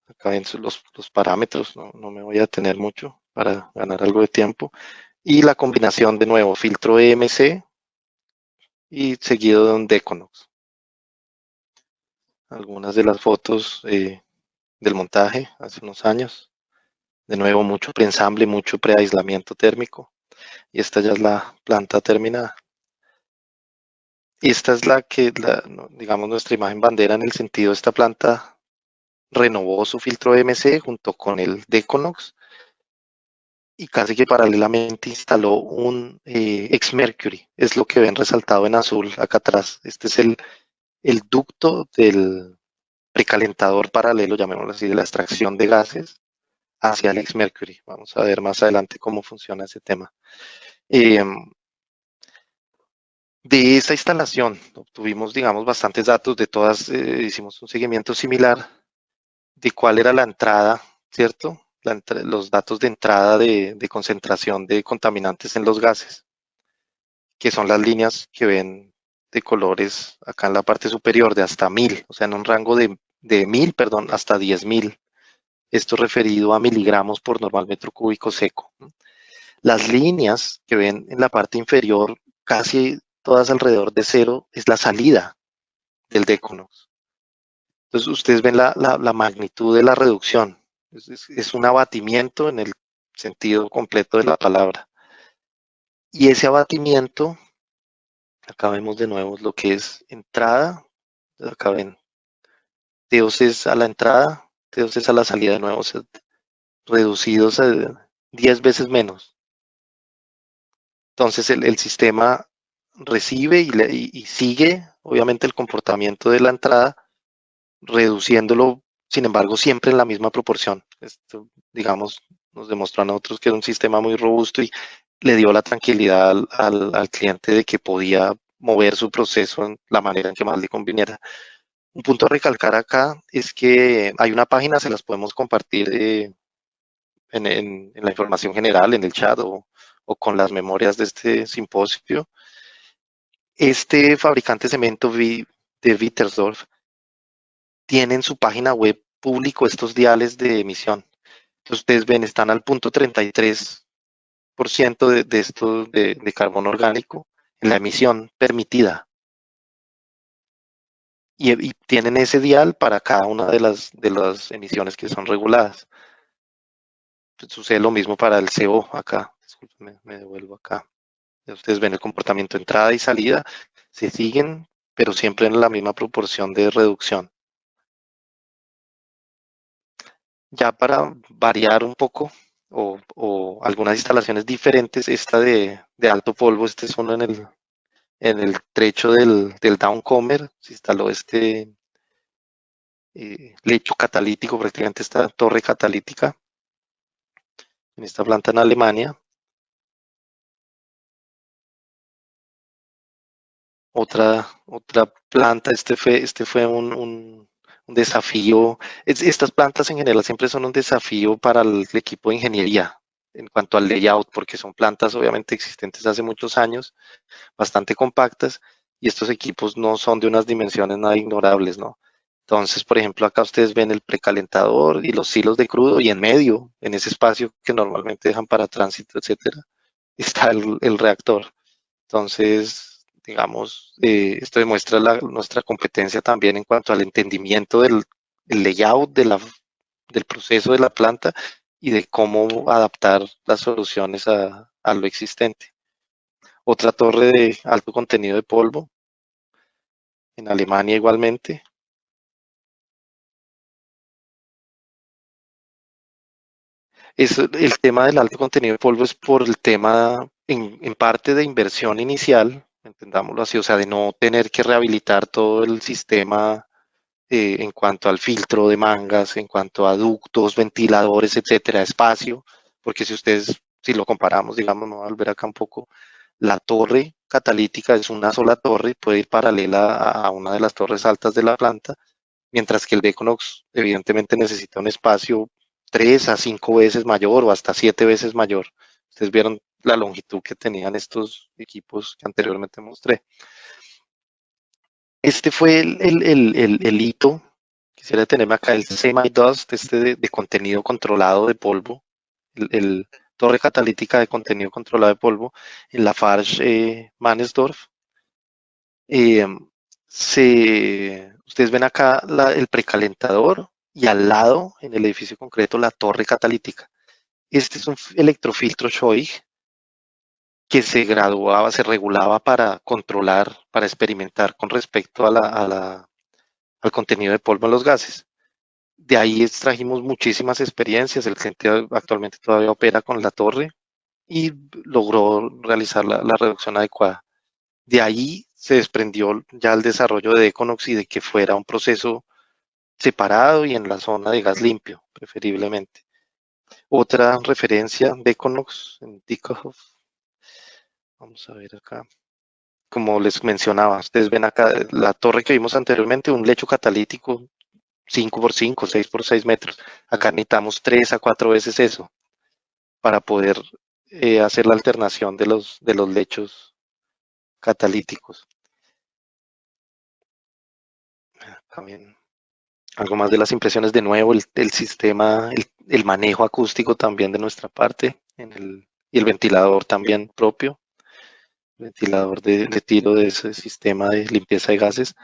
Acá ven los parámetros, no me voy a detener mucho para ganar algo de tiempo. Y la combinación de nuevo, filtro EMC y seguido de un Deconox. Algunas de las fotos del montaje hace unos años. De nuevo, mucho preensamble, mucho preaislamiento térmico. Y esta ya es la planta terminada. Esta es digamos, nuestra imagen bandera en el sentido, esta planta renovó su filtro EMC junto con el Deconox y casi que paralelamente instaló un ex-Mercury. Es lo que ven resaltado en azul acá atrás. Este es el ducto del precalentador paralelo, llamémoslo así, de la extracción de gases hacia el ex-Mercury. Vamos a ver más adelante cómo funciona ese tema. Eh, de esa instalación obtuvimos, digamos, bastantes datos de todas, hicimos un seguimiento similar de cuál era la entrada, ¿cierto? Los datos de entrada de concentración de contaminantes en los gases, que son las líneas que ven de colores acá en la parte superior de hasta 1000, o sea, en un rango de 1000, perdón, hasta 10.000. Esto referido a miligramos por normal metro cúbico seco. Las líneas que ven en la parte inferior, casi todas alrededor de cero, es la salida del Deconox. Entonces, ustedes ven la magnitud de la reducción. Es un abatimiento en el sentido completo de la palabra. Y ese abatimiento, acá vemos de nuevo lo que es entrada, acá ven, T2 es a la entrada, T2 es a la salida de nuevo, o sea, reducidos a 10 veces menos. Entonces el sistema recibe y sigue, obviamente, el comportamiento de la entrada, reduciéndolo, sin embargo, siempre en la misma proporción. Esto, digamos, nos demostró a nosotros que era un sistema muy robusto y le dio la tranquilidad al cliente de que podía mover su proceso en la manera en que más le conviniera. Un punto a recalcar acá es que hay una página, se las podemos compartir en la información general, en el chat o con las memorias de este simposio. Este fabricante de cemento de Wittersdorf tiene en su página web público estos diales de emisión. Entonces ustedes ven, están al punto 33% de esto de carbono orgánico en la emisión permitida. Y tienen ese dial para cada una de las emisiones que son reguladas. Sucede lo mismo para el CO acá. Disculpen, me devuelvo acá. Ustedes ven el comportamiento de entrada y salida, se siguen, pero siempre en la misma proporción de reducción. Ya para variar un poco, o algunas instalaciones diferentes, esta de alto polvo, este es uno en el trecho del Downcomer, se instaló este lecho catalítico, prácticamente esta torre catalítica, en esta planta en Alemania. Otra planta, este fue un desafío. Estas plantas en general siempre son un desafío para el equipo de ingeniería en cuanto al layout, porque son plantas obviamente existentes hace muchos años, bastante compactas, y estos equipos no son de unas dimensiones nada ignorables, ¿no? Entonces, por ejemplo, acá ustedes ven el precalentador y los silos de crudo, y en medio, en ese espacio que normalmente dejan para tránsito, etcétera, está el reactor. Entonces, digamos, esto demuestra nuestra competencia también en cuanto al entendimiento el layout del proceso de la planta y de cómo adaptar las soluciones a lo existente. Otra torre de alto contenido de polvo, en Alemania igualmente. El tema del alto contenido de polvo es por el tema, en parte de inversión inicial, entendámoslo así, o sea, de no tener que rehabilitar todo el sistema en cuanto al filtro de mangas, en cuanto a ductos, ventiladores, etcétera, espacio, porque si lo comparamos, digamos, no, al ver acá un poco, la torre catalítica es una sola torre, puede ir paralela a una de las torres altas de la planta, mientras que el de Equinox evidentemente necesita un espacio 3 a 5 veces mayor o hasta 7 veces mayor. Ustedes vieron la longitud que tenían estos equipos que anteriormente mostré. Este fue el hito. Quisiera tenerme acá el semi-dust, de contenido controlado de polvo, el torre catalítica de contenido controlado de polvo en la Lafarge Mannesdorf. Eh, Ustedes ven acá el precalentador y al lado, en el edificio concreto, la torre catalítica. Este es un electrofiltro Scheuch que se regulaba para controlar, para experimentar con respecto al contenido de polvo en los gases. De ahí extrajimos muchísimas experiencias. El cliente actualmente todavía opera con la torre y logró realizar la reducción adecuada. De ahí se desprendió ya el desarrollo de Econox y de que fuera un proceso separado y en la zona de gas limpio, preferiblemente. Otra referencia de Econox en Dickhoff. Vamos a ver acá. Como les mencionaba, ustedes ven acá la torre que vimos anteriormente, un lecho catalítico 5x5, 6x6 metros. Acá necesitamos 3 a 4 veces eso para poder hacer la alternación de los lechos catalíticos. También algo más de las impresiones, de nuevo, el sistema, el manejo acústico también de nuestra parte y el ventilador también propio, ventilador de tiro de ese sistema de limpieza de gases.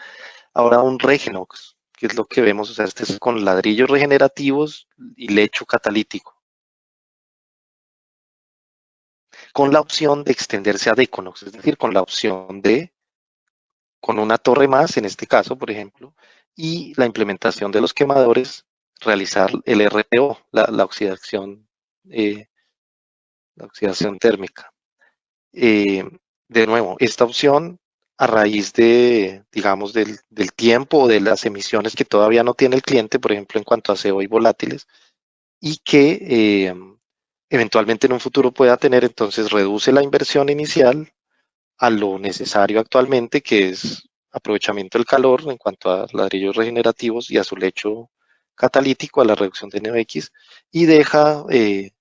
Ahora un Regenox, que es lo que vemos, o sea, este es con ladrillos regenerativos y lecho catalítico, con la opción de extenderse a Deconox, es decir, con la opción de, con una torre más, en este caso, por ejemplo, y la implementación de los quemadores, realizar el RTO, eh, la oxidación térmica. Eh, de nuevo, esta opción, a raíz digamos, del tiempo o de las emisiones que todavía no tiene el cliente, por ejemplo, en cuanto a CO y volátiles, y que eventualmente en un futuro pueda tener, entonces reduce la inversión inicial a lo necesario actualmente, que es aprovechamiento del calor en cuanto a ladrillos regenerativos y a su lecho catalítico, a la reducción de NOx, y deja el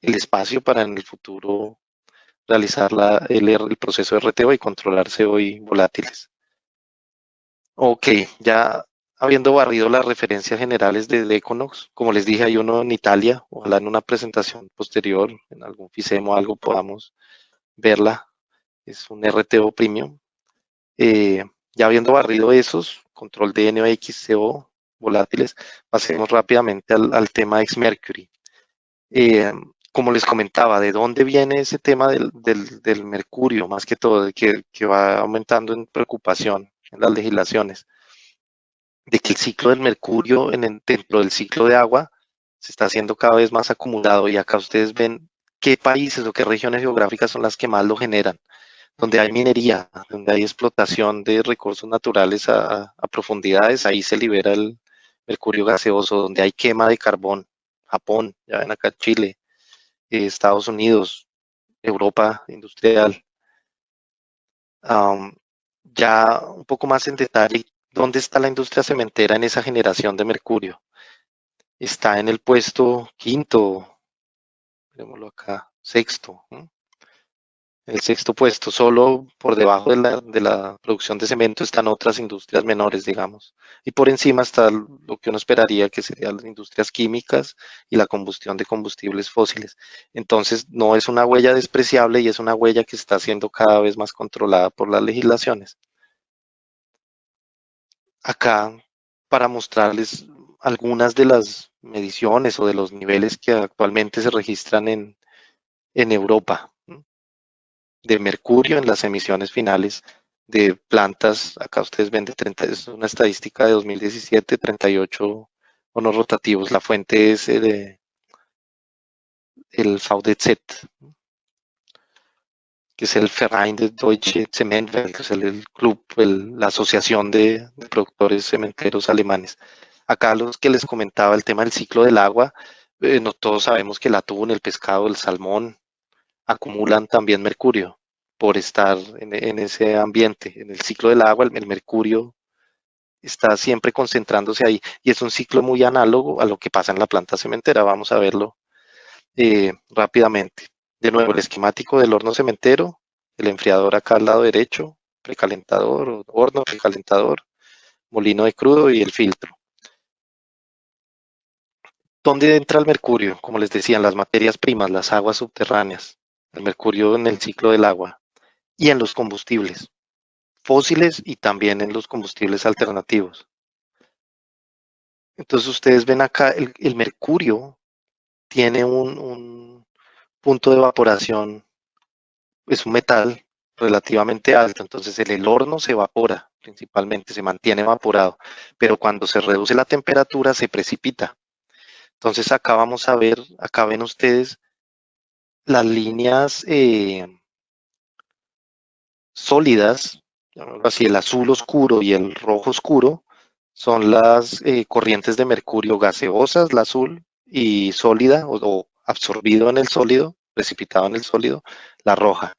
espacio para en el futuro realizar el proceso de RTO y controlar CO y volátiles. Ok, ya habiendo barrido las referencias generales de Econox, como les dije, hay uno en Italia, ojalá en una presentación posterior, en algún FISEM o algo podamos verla, es un RTO premium. Ya habiendo barrido esos, control de NOx, CO, volátiles, pasemos rápidamente al tema ex-Mercury. Como les comentaba, ¿de dónde viene ese tema del mercurio, más que todo, que va aumentando en preocupación en las legislaciones? De que el ciclo del mercurio dentro del ciclo de agua se está haciendo cada vez más acumulado, y acá ustedes ven qué países o qué regiones geográficas son las que más lo generan, donde hay minería, donde hay explotación de recursos naturales a profundidades, ahí se libera el mercurio gaseoso, donde hay quema de carbón, Japón, ya ven acá Chile, Estados Unidos, Europa industrial. Um, ya un poco más en detalle, ¿dónde está la industria cementera en esa generación de mercurio? Está en el puesto quinto, veremoslo acá, sexto, ¿no? El sexto puesto, solo por debajo de la producción de cemento están otras industrias menores, digamos. Y por encima está lo que uno esperaría que serían las industrias químicas y la combustión de combustibles fósiles. Entonces, no es una huella despreciable y es una huella que está siendo cada vez más controlada por las legislaciones. Acá, para mostrarles algunas de las mediciones o de los niveles que actualmente se registran en Europa, ¿no?, de mercurio en las emisiones finales de plantas. Acá ustedes ven es una estadística de 2017, 38 hornos rotativos. La fuente es el VDZ, que es el Verein des Deutsche Zementwerke, que es el club, la asociación de productores cementeros alemanes. Acá los que les comentaba el tema del ciclo del agua, no todos sabemos que el atún, el pescado, el salmón acumulan también mercurio por estar en ese ambiente. En el ciclo del agua, el mercurio está siempre concentrándose ahí y es un ciclo muy análogo a lo que pasa en la planta cementera. Vamos a verlo rápidamente. De nuevo, el esquemático del horno cementero, el enfriador acá al lado derecho, precalentador, horno precalentador, molino de crudo y el filtro. ¿Dónde entra el mercurio? Como les decía, en las materias primas, las aguas subterráneas, el mercurio en el ciclo del agua y en los combustibles fósiles y también en los combustibles alternativos. Entonces ustedes ven acá el mercurio tiene un punto de evaporación, es un metal relativamente alto, entonces el horno se evapora principalmente, se mantiene evaporado, pero cuando se reduce la temperatura se precipita. Entonces acá vamos a ver, acá ven ustedes las líneas sólidas, así el azul oscuro y el rojo oscuro, son las corrientes de mercurio gaseosas, la azul, y sólida o absorbido en el sólido, precipitado en el sólido, la roja.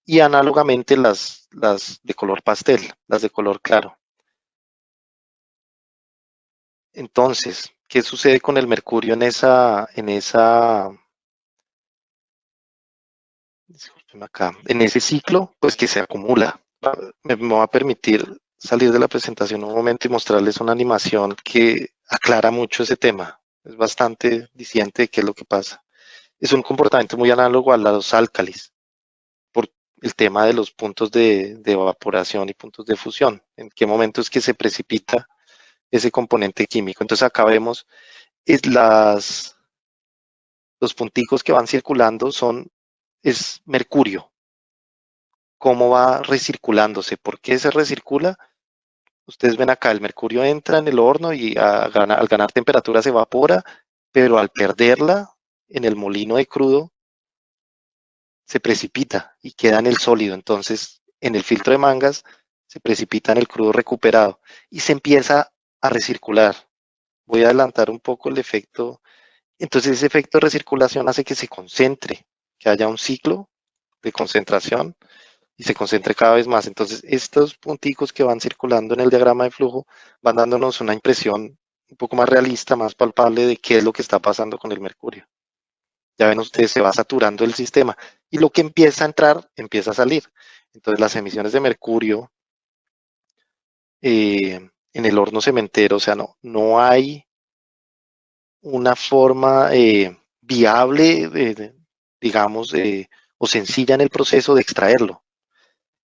Y análogamente las de color pastel, las de color claro. Entonces, ¿qué sucede con el mercurio en ese ciclo? Pues que se acumula. Me va a permitir salir de la presentación un momento y mostrarles una animación que aclara mucho ese tema. Es bastante diciente de qué es lo que pasa. Es un comportamiento muy análogo a los álcalis, por el tema de los puntos de evaporación y puntos de fusión. En qué momento es que se precipita ese componente químico. Entonces acá vemos es los punticos que van circulando es mercurio. ¿Cómo va recirculándose? ¿Por qué se recircula? Ustedes ven acá, el mercurio entra en el horno y al ganar temperatura se evapora, pero al perderla en el molino de crudo se precipita y queda en el sólido. Entonces, en el filtro de mangas se precipita en el crudo recuperado y se empieza a recircular. Voy a adelantar un poco el efecto. Entonces, ese efecto de recirculación hace que se concentre, que haya un ciclo de concentración y se concentre cada vez más. Entonces, estos punticos que van circulando en el diagrama de flujo van dándonos una impresión un poco más realista, más palpable de qué es lo que está pasando con el mercurio. Ya ven ustedes, se va saturando el sistema y lo que empieza a entrar, empieza a salir. Entonces, las emisiones de mercurio en el horno cementero, o sea, no hay una forma viable, digamos, o sencilla en el proceso de extraerlo.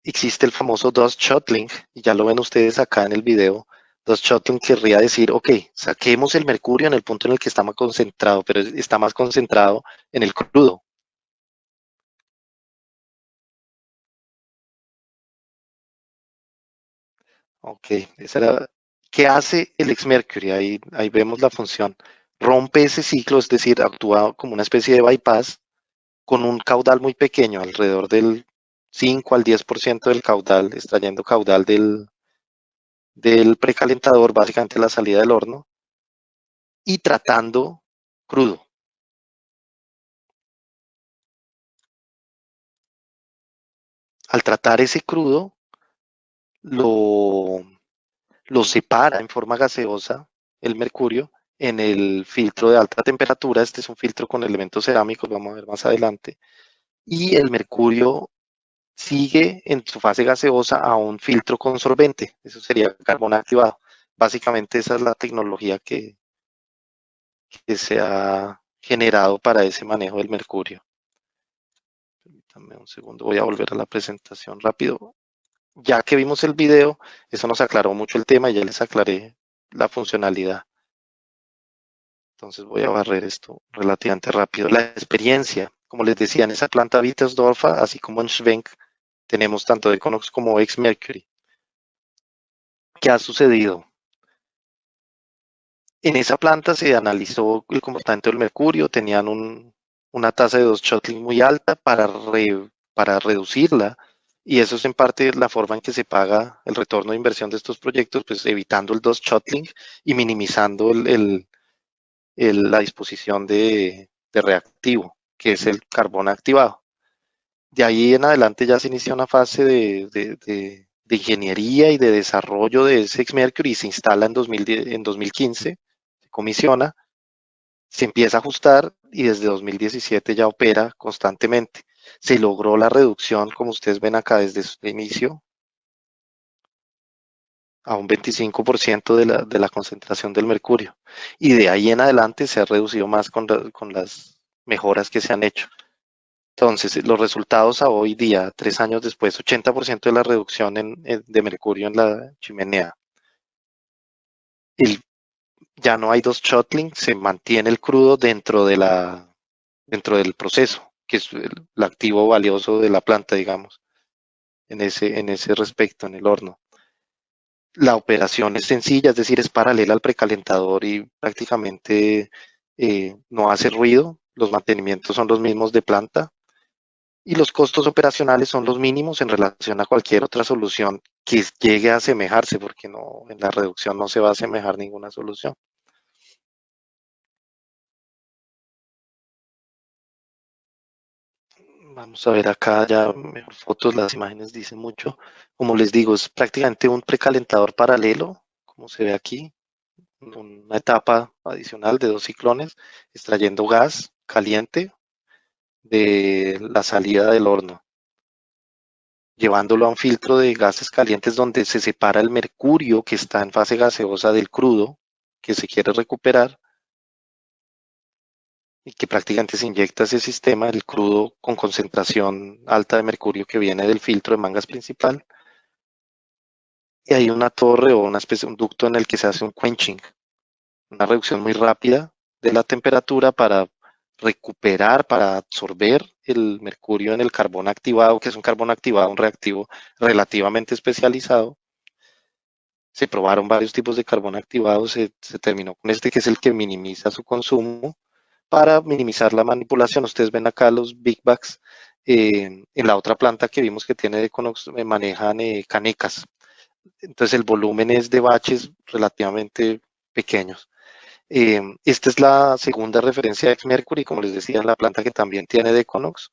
Existe el famoso dust shuttling, y ya lo ven ustedes acá en el video. Dust shuttling querría decir, ok, saquemos el mercurio en el punto en el que está más concentrado, pero está más concentrado en el crudo. Ok, ¿qué hace el ex-mercury? Ahí vemos la función. Rompe ese ciclo, es decir, actúa como una especie de bypass con un caudal muy pequeño, alrededor del 5 al 10% del caudal, extrayendo caudal del precalentador, básicamente la salida del horno, y tratando crudo. Al tratar ese crudo, lo, lo separa en forma gaseosa el mercurio en el filtro de alta temperatura. Este es un filtro con elementos cerámicos, vamos a ver más adelante. Y el mercurio sigue en su fase gaseosa a un filtro con solvente. Eso sería carbón activado. Básicamente esa es la tecnología que se ha generado para ese manejo del mercurio. Permítanme un segundo, voy a volver a la presentación rápido. Ya que vimos el video, eso nos aclaró mucho el tema y ya les aclaré la funcionalidad. Entonces voy a barrer esto relativamente rápido. La experiencia, como les decía, en esa planta Wittelsdorfer, así como en Schwenk, tenemos tanto Equinox como ex-Mercury. ¿Qué ha sucedido? En esa planta se analizó el comportamiento del mercurio, tenían una tasa de dot-shottling muy alta para reducirla. Y eso es en parte la forma en que se paga el retorno de inversión de estos proyectos, pues evitando el dot-shottling y minimizando la disposición de reactivo, que es el carbón activado. De ahí en adelante ya se inicia una fase de ingeniería y de desarrollo de ese Mercury y se instala en 2015, se comisiona, se empieza a ajustar y desde 2017 ya opera constantemente. Se logró la reducción, como ustedes ven acá desde su inicio, a un 25% de la concentración del mercurio. Y de ahí en adelante se ha reducido más con las mejoras que se han hecho. Entonces, los resultados a hoy día, 3 años después, 80% de la reducción de mercurio en la chimenea. Ya no hay dot-shottling, se mantiene el crudo dentro del proceso, que es el activo valioso de la planta, digamos, en ese respecto, en el horno. La operación es sencilla, es decir, es paralela al precalentador y prácticamente no hace ruido. Los mantenimientos son los mismos de planta y los costos operacionales son los mínimos en relación a cualquier otra solución que llegue a asemejarse, porque no, en la reducción no se va a asemejar ninguna solución. Vamos a ver acá ya mejor fotos, las imágenes dicen mucho. Como les digo, es prácticamente un precalentador paralelo, como se ve aquí, una etapa adicional de 2 ciclones, extrayendo gas caliente de la salida del horno, llevándolo a un filtro de gases calientes donde se separa el mercurio que está en fase gaseosa del crudo que se quiere recuperar y que prácticamente se inyecta a ese sistema el crudo con concentración alta de mercurio que viene del filtro de mangas principal. Y hay una torre o una especie de un ducto en el que se hace un quenching, una reducción muy rápida de la temperatura para recuperar, para absorber el mercurio en el carbón activado, que es un carbón activado, un reactivo relativamente especializado. Se probaron varios tipos de carbón activado, se terminó con este que es el que minimiza su consumo para minimizar la manipulación. Ustedes ven acá los Big Bags. En la otra planta que vimos que tiene Econox manejan canecas. Entonces el volumen es de baches relativamente pequeños. Esta es la segunda referencia de Mercury, como les decía, la planta que también tiene de Econox.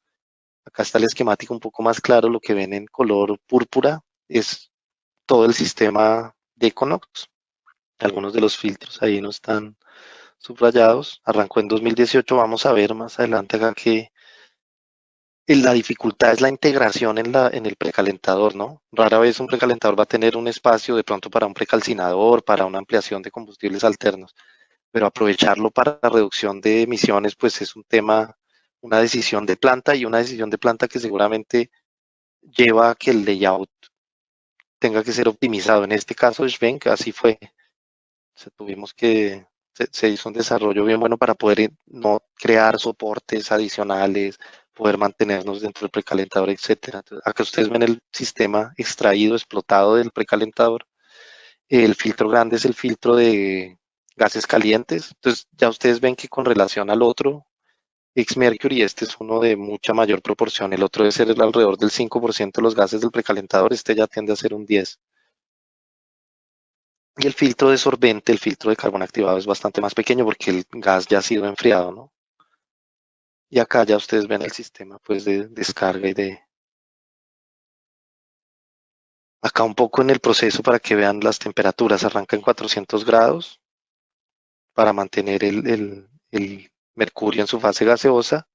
Acá está el esquemático un poco más claro, lo que ven en color púrpura es todo el sistema de Econox. Algunos de los filtros ahí no están subrayados. Arrancó en 2018, vamos a ver más adelante acá que la dificultad es la integración en el precalentador, ¿no? Rara vez un precalentador va a tener un espacio de pronto para un precalcinador, para una ampliación de combustibles alternos, pero aprovecharlo para la reducción de emisiones, pues es un tema, una decisión de planta y una decisión de planta que seguramente lleva a que el layout tenga que ser optimizado. En este caso, Schwenk, así fue. O sea, se hizo un desarrollo bien bueno para poder no crear soportes adicionales, poder mantenernos dentro del precalentador, etcétera. Entonces, acá ustedes ven el sistema extraído, explotado del precalentador. El filtro grande es el filtro de gases calientes. Entonces, ya ustedes ven que con relación al otro, X-Mercury, este es uno de mucha mayor proporción. El otro debe ser alrededor del 5% de los gases del precalentador. Este ya tiende a ser un 10%. Y el filtro de sorbente, el filtro de carbón activado es bastante más pequeño porque el gas ya ha sido enfriado, ¿no? Y acá ya ustedes ven el sistema pues de descarga y de... Acá un poco en el proceso para que vean las temperaturas. Arranca en 400 grados para mantener el mercurio en su fase gaseosa.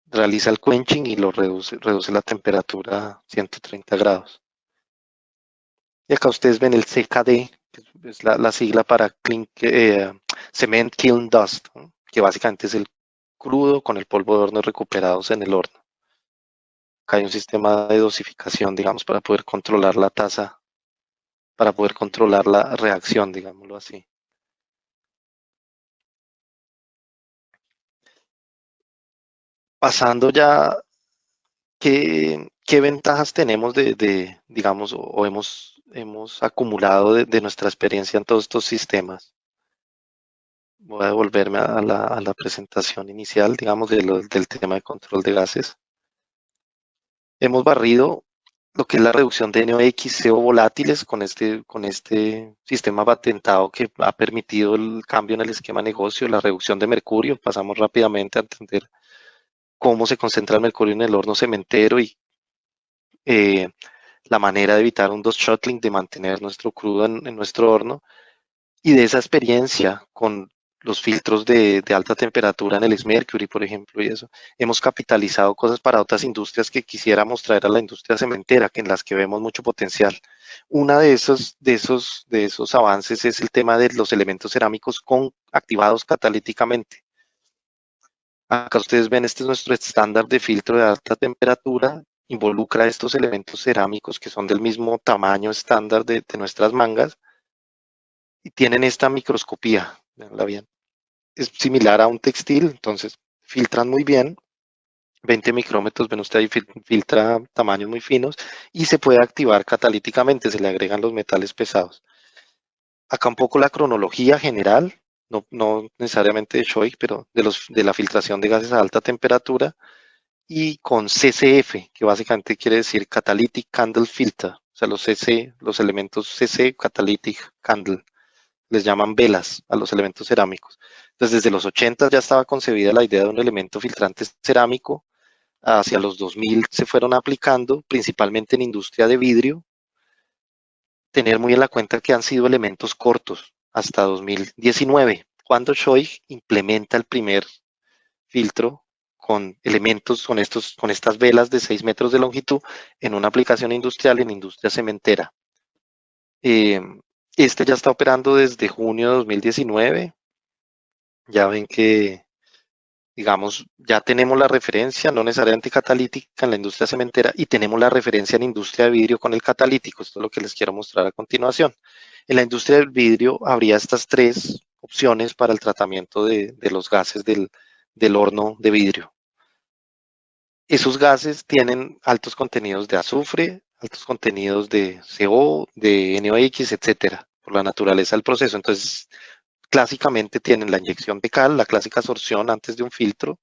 Realiza el quenching y lo reduce la temperatura a 130 grados. Y acá ustedes ven el CKD, que es la sigla para Cement Kiln Dust, ¿no? Que básicamente es el crudo con el polvo de horno recuperados en el horno. Acá hay un sistema de dosificación, digamos, para poder controlar la tasa, para poder controlar la reacción, digámoslo así. Pasando ya, ¿qué ventajas tenemos digamos, o hemos acumulado de nuestra experiencia en todos estos sistemas? voy a devolverme a la presentación inicial, digamos, del tema de control de gases. Hemos barrido lo que es la reducción de NOx, CO volátiles con este sistema patentado que ha permitido el cambio en el esquema de negocio, la reducción de mercurio. Pasamos rápidamente a entender cómo se concentra el mercurio en el horno cementero y eh, la manera de evitar un dust shuttling, de mantener nuestro crudo en nuestro horno. Y de esa experiencia con los filtros de alta temperatura en el S-Mercury, por ejemplo, y eso, hemos capitalizado cosas para otras industrias que quisiéramos traer a la industria cementera, que en las que vemos mucho potencial. Una de esos avances es el tema de los elementos cerámicos activados catalíticamente. Acá ustedes ven, este es nuestro estándar de filtro de alta temperatura, involucra estos elementos cerámicos que son del mismo tamaño estándar de nuestras mangas y tienen esta microscopía, veanla bien. Es similar a un textil, entonces filtran muy bien, 20 micrómetros, ven usted ahí, filtra tamaños muy finos y se puede activar catalíticamente, se le agregan los metales pesados. Acá un poco la cronología general, no necesariamente de Shoik, pero de la filtración de gases a alta temperatura y con CCF, que básicamente quiere decir Catalytic Candle Filter, o sea, los elementos CC, Catalytic Candle, les llaman velas a los elementos cerámicos. Entonces, desde los 80 ya estaba concebida la idea de un elemento filtrante cerámico, hacia los 2000 se fueron aplicando, principalmente en industria de vidrio. Tener muy en la cuenta que han sido elementos cortos hasta 2019, cuando Shoei implementa el primer filtro con elementos, con estas velas de 6 metros de longitud en una aplicación industrial en industria cementera. Eh, este ya está operando desde junio de 2019. Ya ven que, digamos, ya tenemos la referencia, no necesariamente catalítica en la industria cementera, y tenemos la referencia en industria de vidrio con el catalítico. Esto es lo que les quiero mostrar a continuación. En la industria del vidrio habría estas tres opciones para el tratamiento de los gases del horno de vidrio. Esos gases tienen altos contenidos de azufre, altos contenidos de CO, de NOx, etcétera, por la naturaleza del proceso. Entonces, clásicamente tienen la inyección de cal, la clásica absorción antes de un filtro,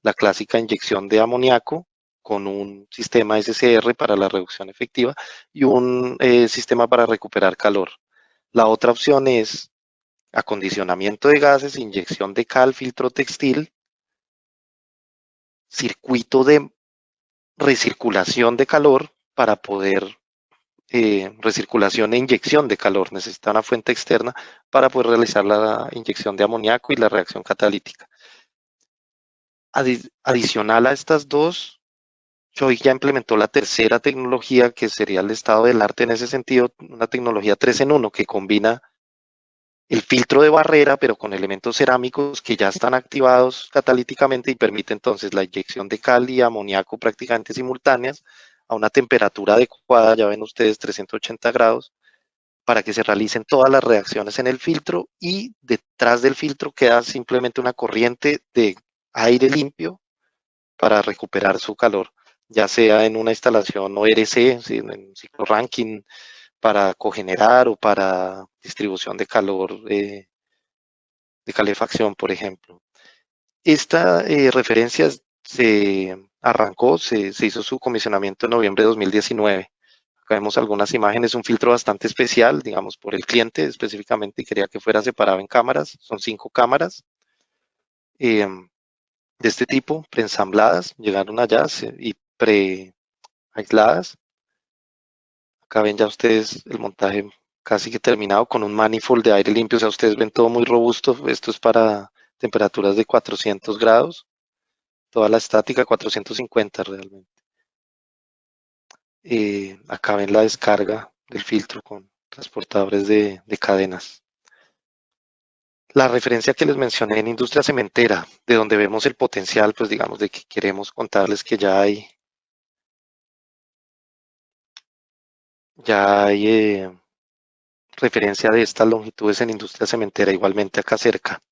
la clásica inyección de amoníaco con un sistema SCR para la reducción efectiva y un sistema para recuperar calor. La otra opción es acondicionamiento de gases, inyección de cal, filtro textil, circuito de recirculación de calor para poder recirculación e inyección de calor. Necesita una fuente externa para poder realizar la inyección de amoníaco y la reacción catalítica. Adicional a estas dos, Choi ya implementó la tercera tecnología, que sería el estado del arte en ese sentido, una tecnología 3 en 1 que combina el filtro de barrera, pero con elementos cerámicos que ya están activados catalíticamente y permite entonces la inyección de cal y amoníaco prácticamente simultáneas a una temperatura adecuada, ya ven ustedes 380 grados, para que se realicen todas las reacciones en el filtro y detrás del filtro queda simplemente una corriente de aire limpio para recuperar su calor, ya sea en una instalación ORC, en ciclo Rankine, para cogenerar o para distribución de calor de calefacción, por ejemplo. Esta referencia se arrancó, se hizo su comisionamiento en noviembre de 2019. Acá vemos algunas imágenes, un filtro bastante especial, digamos, por el cliente específicamente, y quería que fuera separado en cámaras. Son 5 cámaras de este tipo, preensambladas, llegaron allá y pre-aisladas. Acá ven ya ustedes el montaje casi que terminado con un manifold de aire limpio, o sea, ustedes ven todo muy robusto. Esto es para temperaturas de 400 grados, toda la estática 450 realmente. Acá ven la descarga del filtro con transportadores de cadenas. La referencia que les mencioné en industria cementera, de donde vemos el potencial, pues digamos, de que queremos contarles que ya hay referencia de estas longitudes en industria cementera, igualmente acá cerca.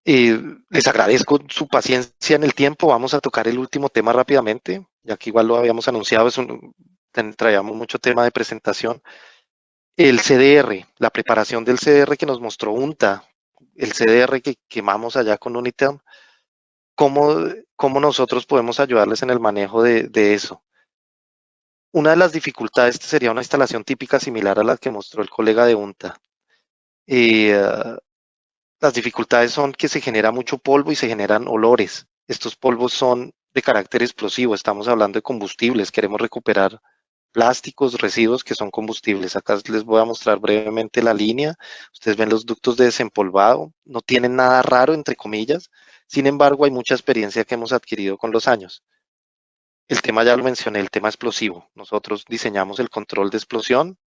Les agradezco su paciencia en el tiempo. Vamos a tocar el último tema rápidamente, ya que igual lo habíamos anunciado, traíamos mucho tema de presentación. El CDR, la preparación del CDR que nos mostró UNTA, el CDR que quemamos allá con Unitem, ¿cómo, cómo nosotros podemos ayudarles en el manejo de eso? Una de las dificultades sería una instalación típica similar a la que mostró el colega de UNTA. Las dificultades son que se genera mucho polvo y se generan olores. Estos polvos son de carácter explosivo, estamos hablando de combustibles, queremos recuperar plásticos, residuos que son combustibles. Acá les voy a mostrar brevemente la línea. Ustedes ven los ductos de desempolvado, no tienen nada raro, entre comillas. Sin embargo, hay mucha experiencia que hemos adquirido con los años. El tema ya lo mencioné, el tema explosivo. Nosotros diseñamos el control de explosión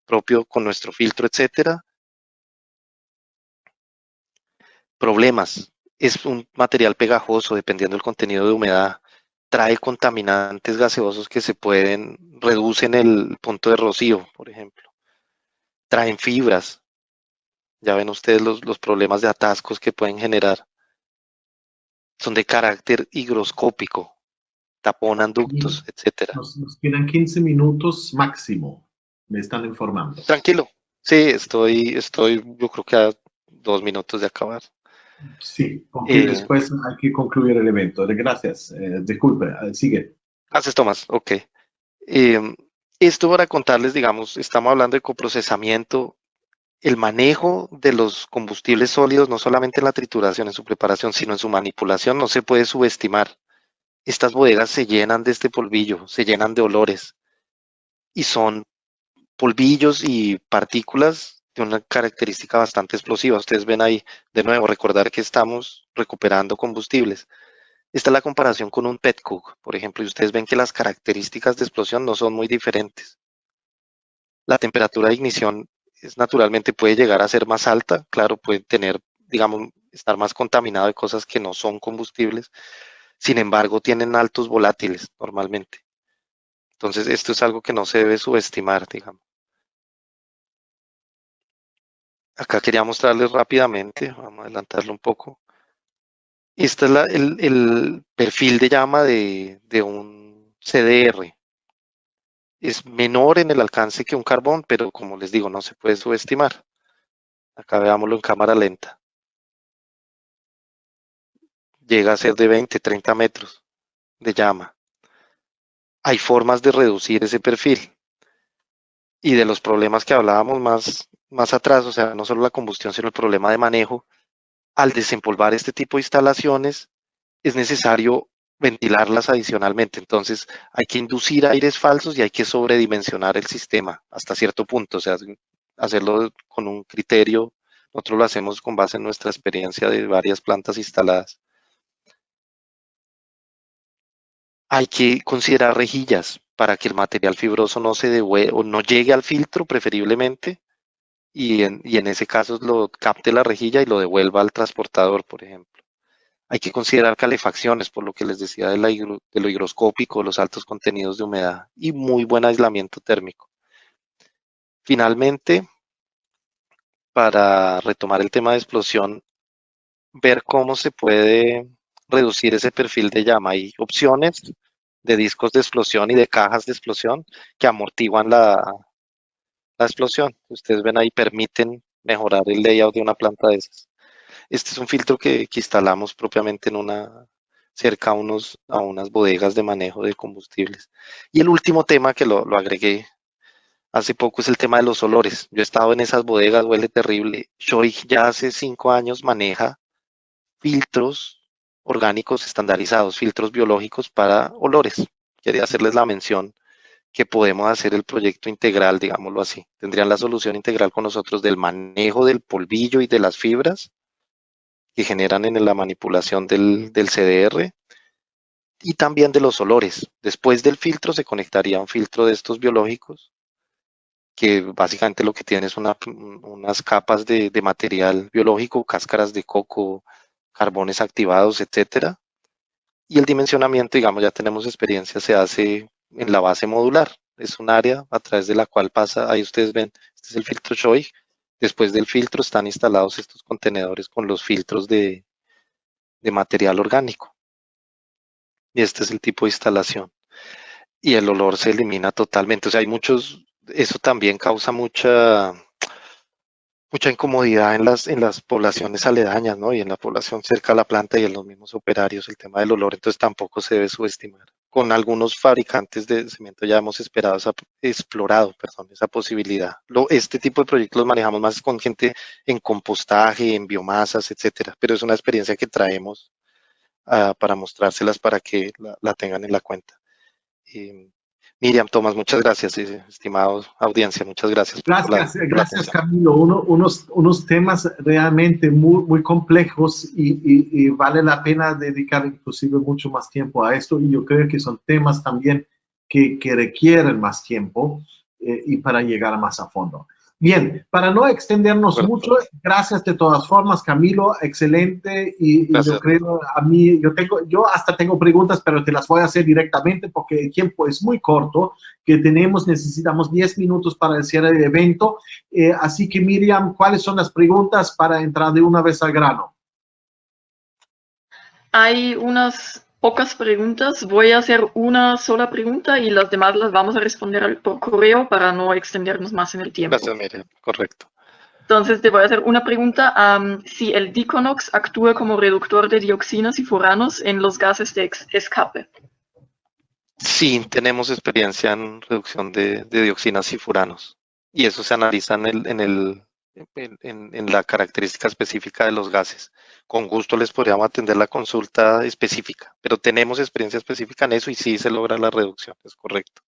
propio con nuestro filtro, etcétera. Problemas. Es un material pegajoso dependiendo del contenido de humedad. Trae contaminantes gaseosos que reducen el punto de rocío, por ejemplo. Traen fibras. Ya ven ustedes los problemas de atascos que pueden generar. Son de carácter higroscópico, taponan Y ductos, etcétera. nos quedan 15 minutos máximo, me están informando. Tranquilo. Sí, yo creo que a 2 minutos de acabar. Sí, porque Eh, después hay que concluir el evento. Gracias. Disculpe, sigue. Haces Tomás, ok. Eh, Esto para contarles, digamos, estamos hablando de coprocesamiento, el manejo de los combustibles sólidos, no solamente en la trituración, en su preparación, sino en su manipulación, no se puede subestimar. Estas bodegas se llenan de este polvillo, se llenan de olores y son polvillos y partículas de una característica bastante explosiva. Ustedes ven ahí, de nuevo, recordar que estamos recuperando combustibles. Esta es la comparación con un pet coke, por ejemplo, y ustedes ven que las características de explosión no son muy diferentes. La temperatura de ignición naturalmente puede llegar a ser más alta, claro, puede tener, digamos, estar más contaminado de cosas que no son combustibles, sin embargo, tienen altos volátiles normalmente. Entonces, esto es algo que no se debe subestimar, digamos. Acá quería mostrarles rápidamente, vamos a adelantarlo un poco. Este es el perfil de llama de un CDR. Es menor en el alcance que un carbón, pero como les digo, no se puede subestimar. Acá veámoslo en cámara lenta. Llega a ser de 20, 30 metros de llama. Hay formas de reducir ese perfil y de los problemas que hablábamos más atrás, o sea, no solo la combustión, sino el problema de manejo. Al desempolvar este tipo de instalaciones, es necesario ventilarlas adicionalmente. Entonces, hay que inducir aires falsos y hay que sobredimensionar el sistema hasta cierto punto, o sea, hacerlo con un criterio. Nosotros lo hacemos con base en nuestra experiencia de varias plantas instaladas. Hay que considerar rejillas para que el material fibroso no se devuelva o no llegue al filtro preferiblemente y en ese caso lo capte la rejilla y lo devuelva al transportador, por ejemplo. Hay que considerar calefacciones, por lo que les decía de lo higroscópico, los altos contenidos de humedad y muy buen aislamiento térmico. Finalmente, para retomar el tema de explosión, ver cómo se puede reducir ese perfil de llama. Hay opciones de discos de explosión y de cajas de explosión que amortiguan la explosión. Ustedes ven ahí, permiten mejorar el layout de una planta de esas. Este es un filtro que instalamos propiamente cerca a unas bodegas de manejo de combustibles. Y el último tema que lo agregué hace poco es el tema de los olores. Yo he estado en esas bodegas, huele terrible. Shoei ya hace 5 años maneja filtros orgánicos estandarizados, filtros biológicos para olores. Quería hacerles la mención que podemos hacer el proyecto integral, digámoslo así. Tendrían la solución integral con nosotros del manejo del polvillo y de las fibras que generan en la manipulación del CDR y también de los olores. Después del filtro se conectaría un filtro de estos biológicos que básicamente lo que tiene es unas capas de material biológico, cáscaras de coco, carbones activados, etcétera. Y el dimensionamiento, digamos, ya tenemos experiencia, se hace en la base modular. Es un área a través de la cual pasa, ahí ustedes ven, este es el filtro Shoei. Después del filtro están instalados estos contenedores con los filtros de material orgánico. Y este es el tipo de instalación. Y el olor se elimina totalmente. O sea, hay muchos eso también causa mucha incomodidad en las poblaciones aledañas, ¿no? Y en la población cerca a la planta y en los mismos operarios, el tema del olor, entonces tampoco se debe subestimar. Con algunos fabricantes de cemento ya hemos explorado, perdón, esa posibilidad. Este tipo de proyectos los manejamos más con gente en compostaje, en biomasas, etcétera, pero es una experiencia que traemos para mostrárselas para que la tengan en la cuenta. Miriam, Tomás, muchas gracias, estimados audiencia, muchas gracias Gracias, por la gracias atención. Camilo. Unos temas realmente muy complejos y vale la pena dedicar inclusive mucho más tiempo a esto y yo creo que son temas también que requieren más tiempo y para llegar más a fondo. Bien, para no extendernos mucho, Correcto. gracias de todas formas, Camilo, excelente. Y yo Gracias. creo, yo hasta tengo preguntas, pero te las voy a hacer directamente porque el tiempo es muy corto que necesitamos 10 minutos para el cierre del evento. Así que Miriam, ¿cuáles son las preguntas para entrar de una vez al grano? Hay unas pocas preguntas. Voy a hacer una sola pregunta y las demás las vamos a responder por correo para no extendernos más en el tiempo. Gracias, Miriam. Correcto. Entonces te voy a hacer una pregunta. Si el Diconox actúa como reductor de dioxinas y furanos en los gases de escape. Sí, tenemos experiencia en reducción de dioxinas y furanos. Y eso se analiza en la característica específica de los gases. Con gusto les podríamos atender la consulta específica, pero tenemos experiencia específica en eso y sí se logra la reducción, es correcto.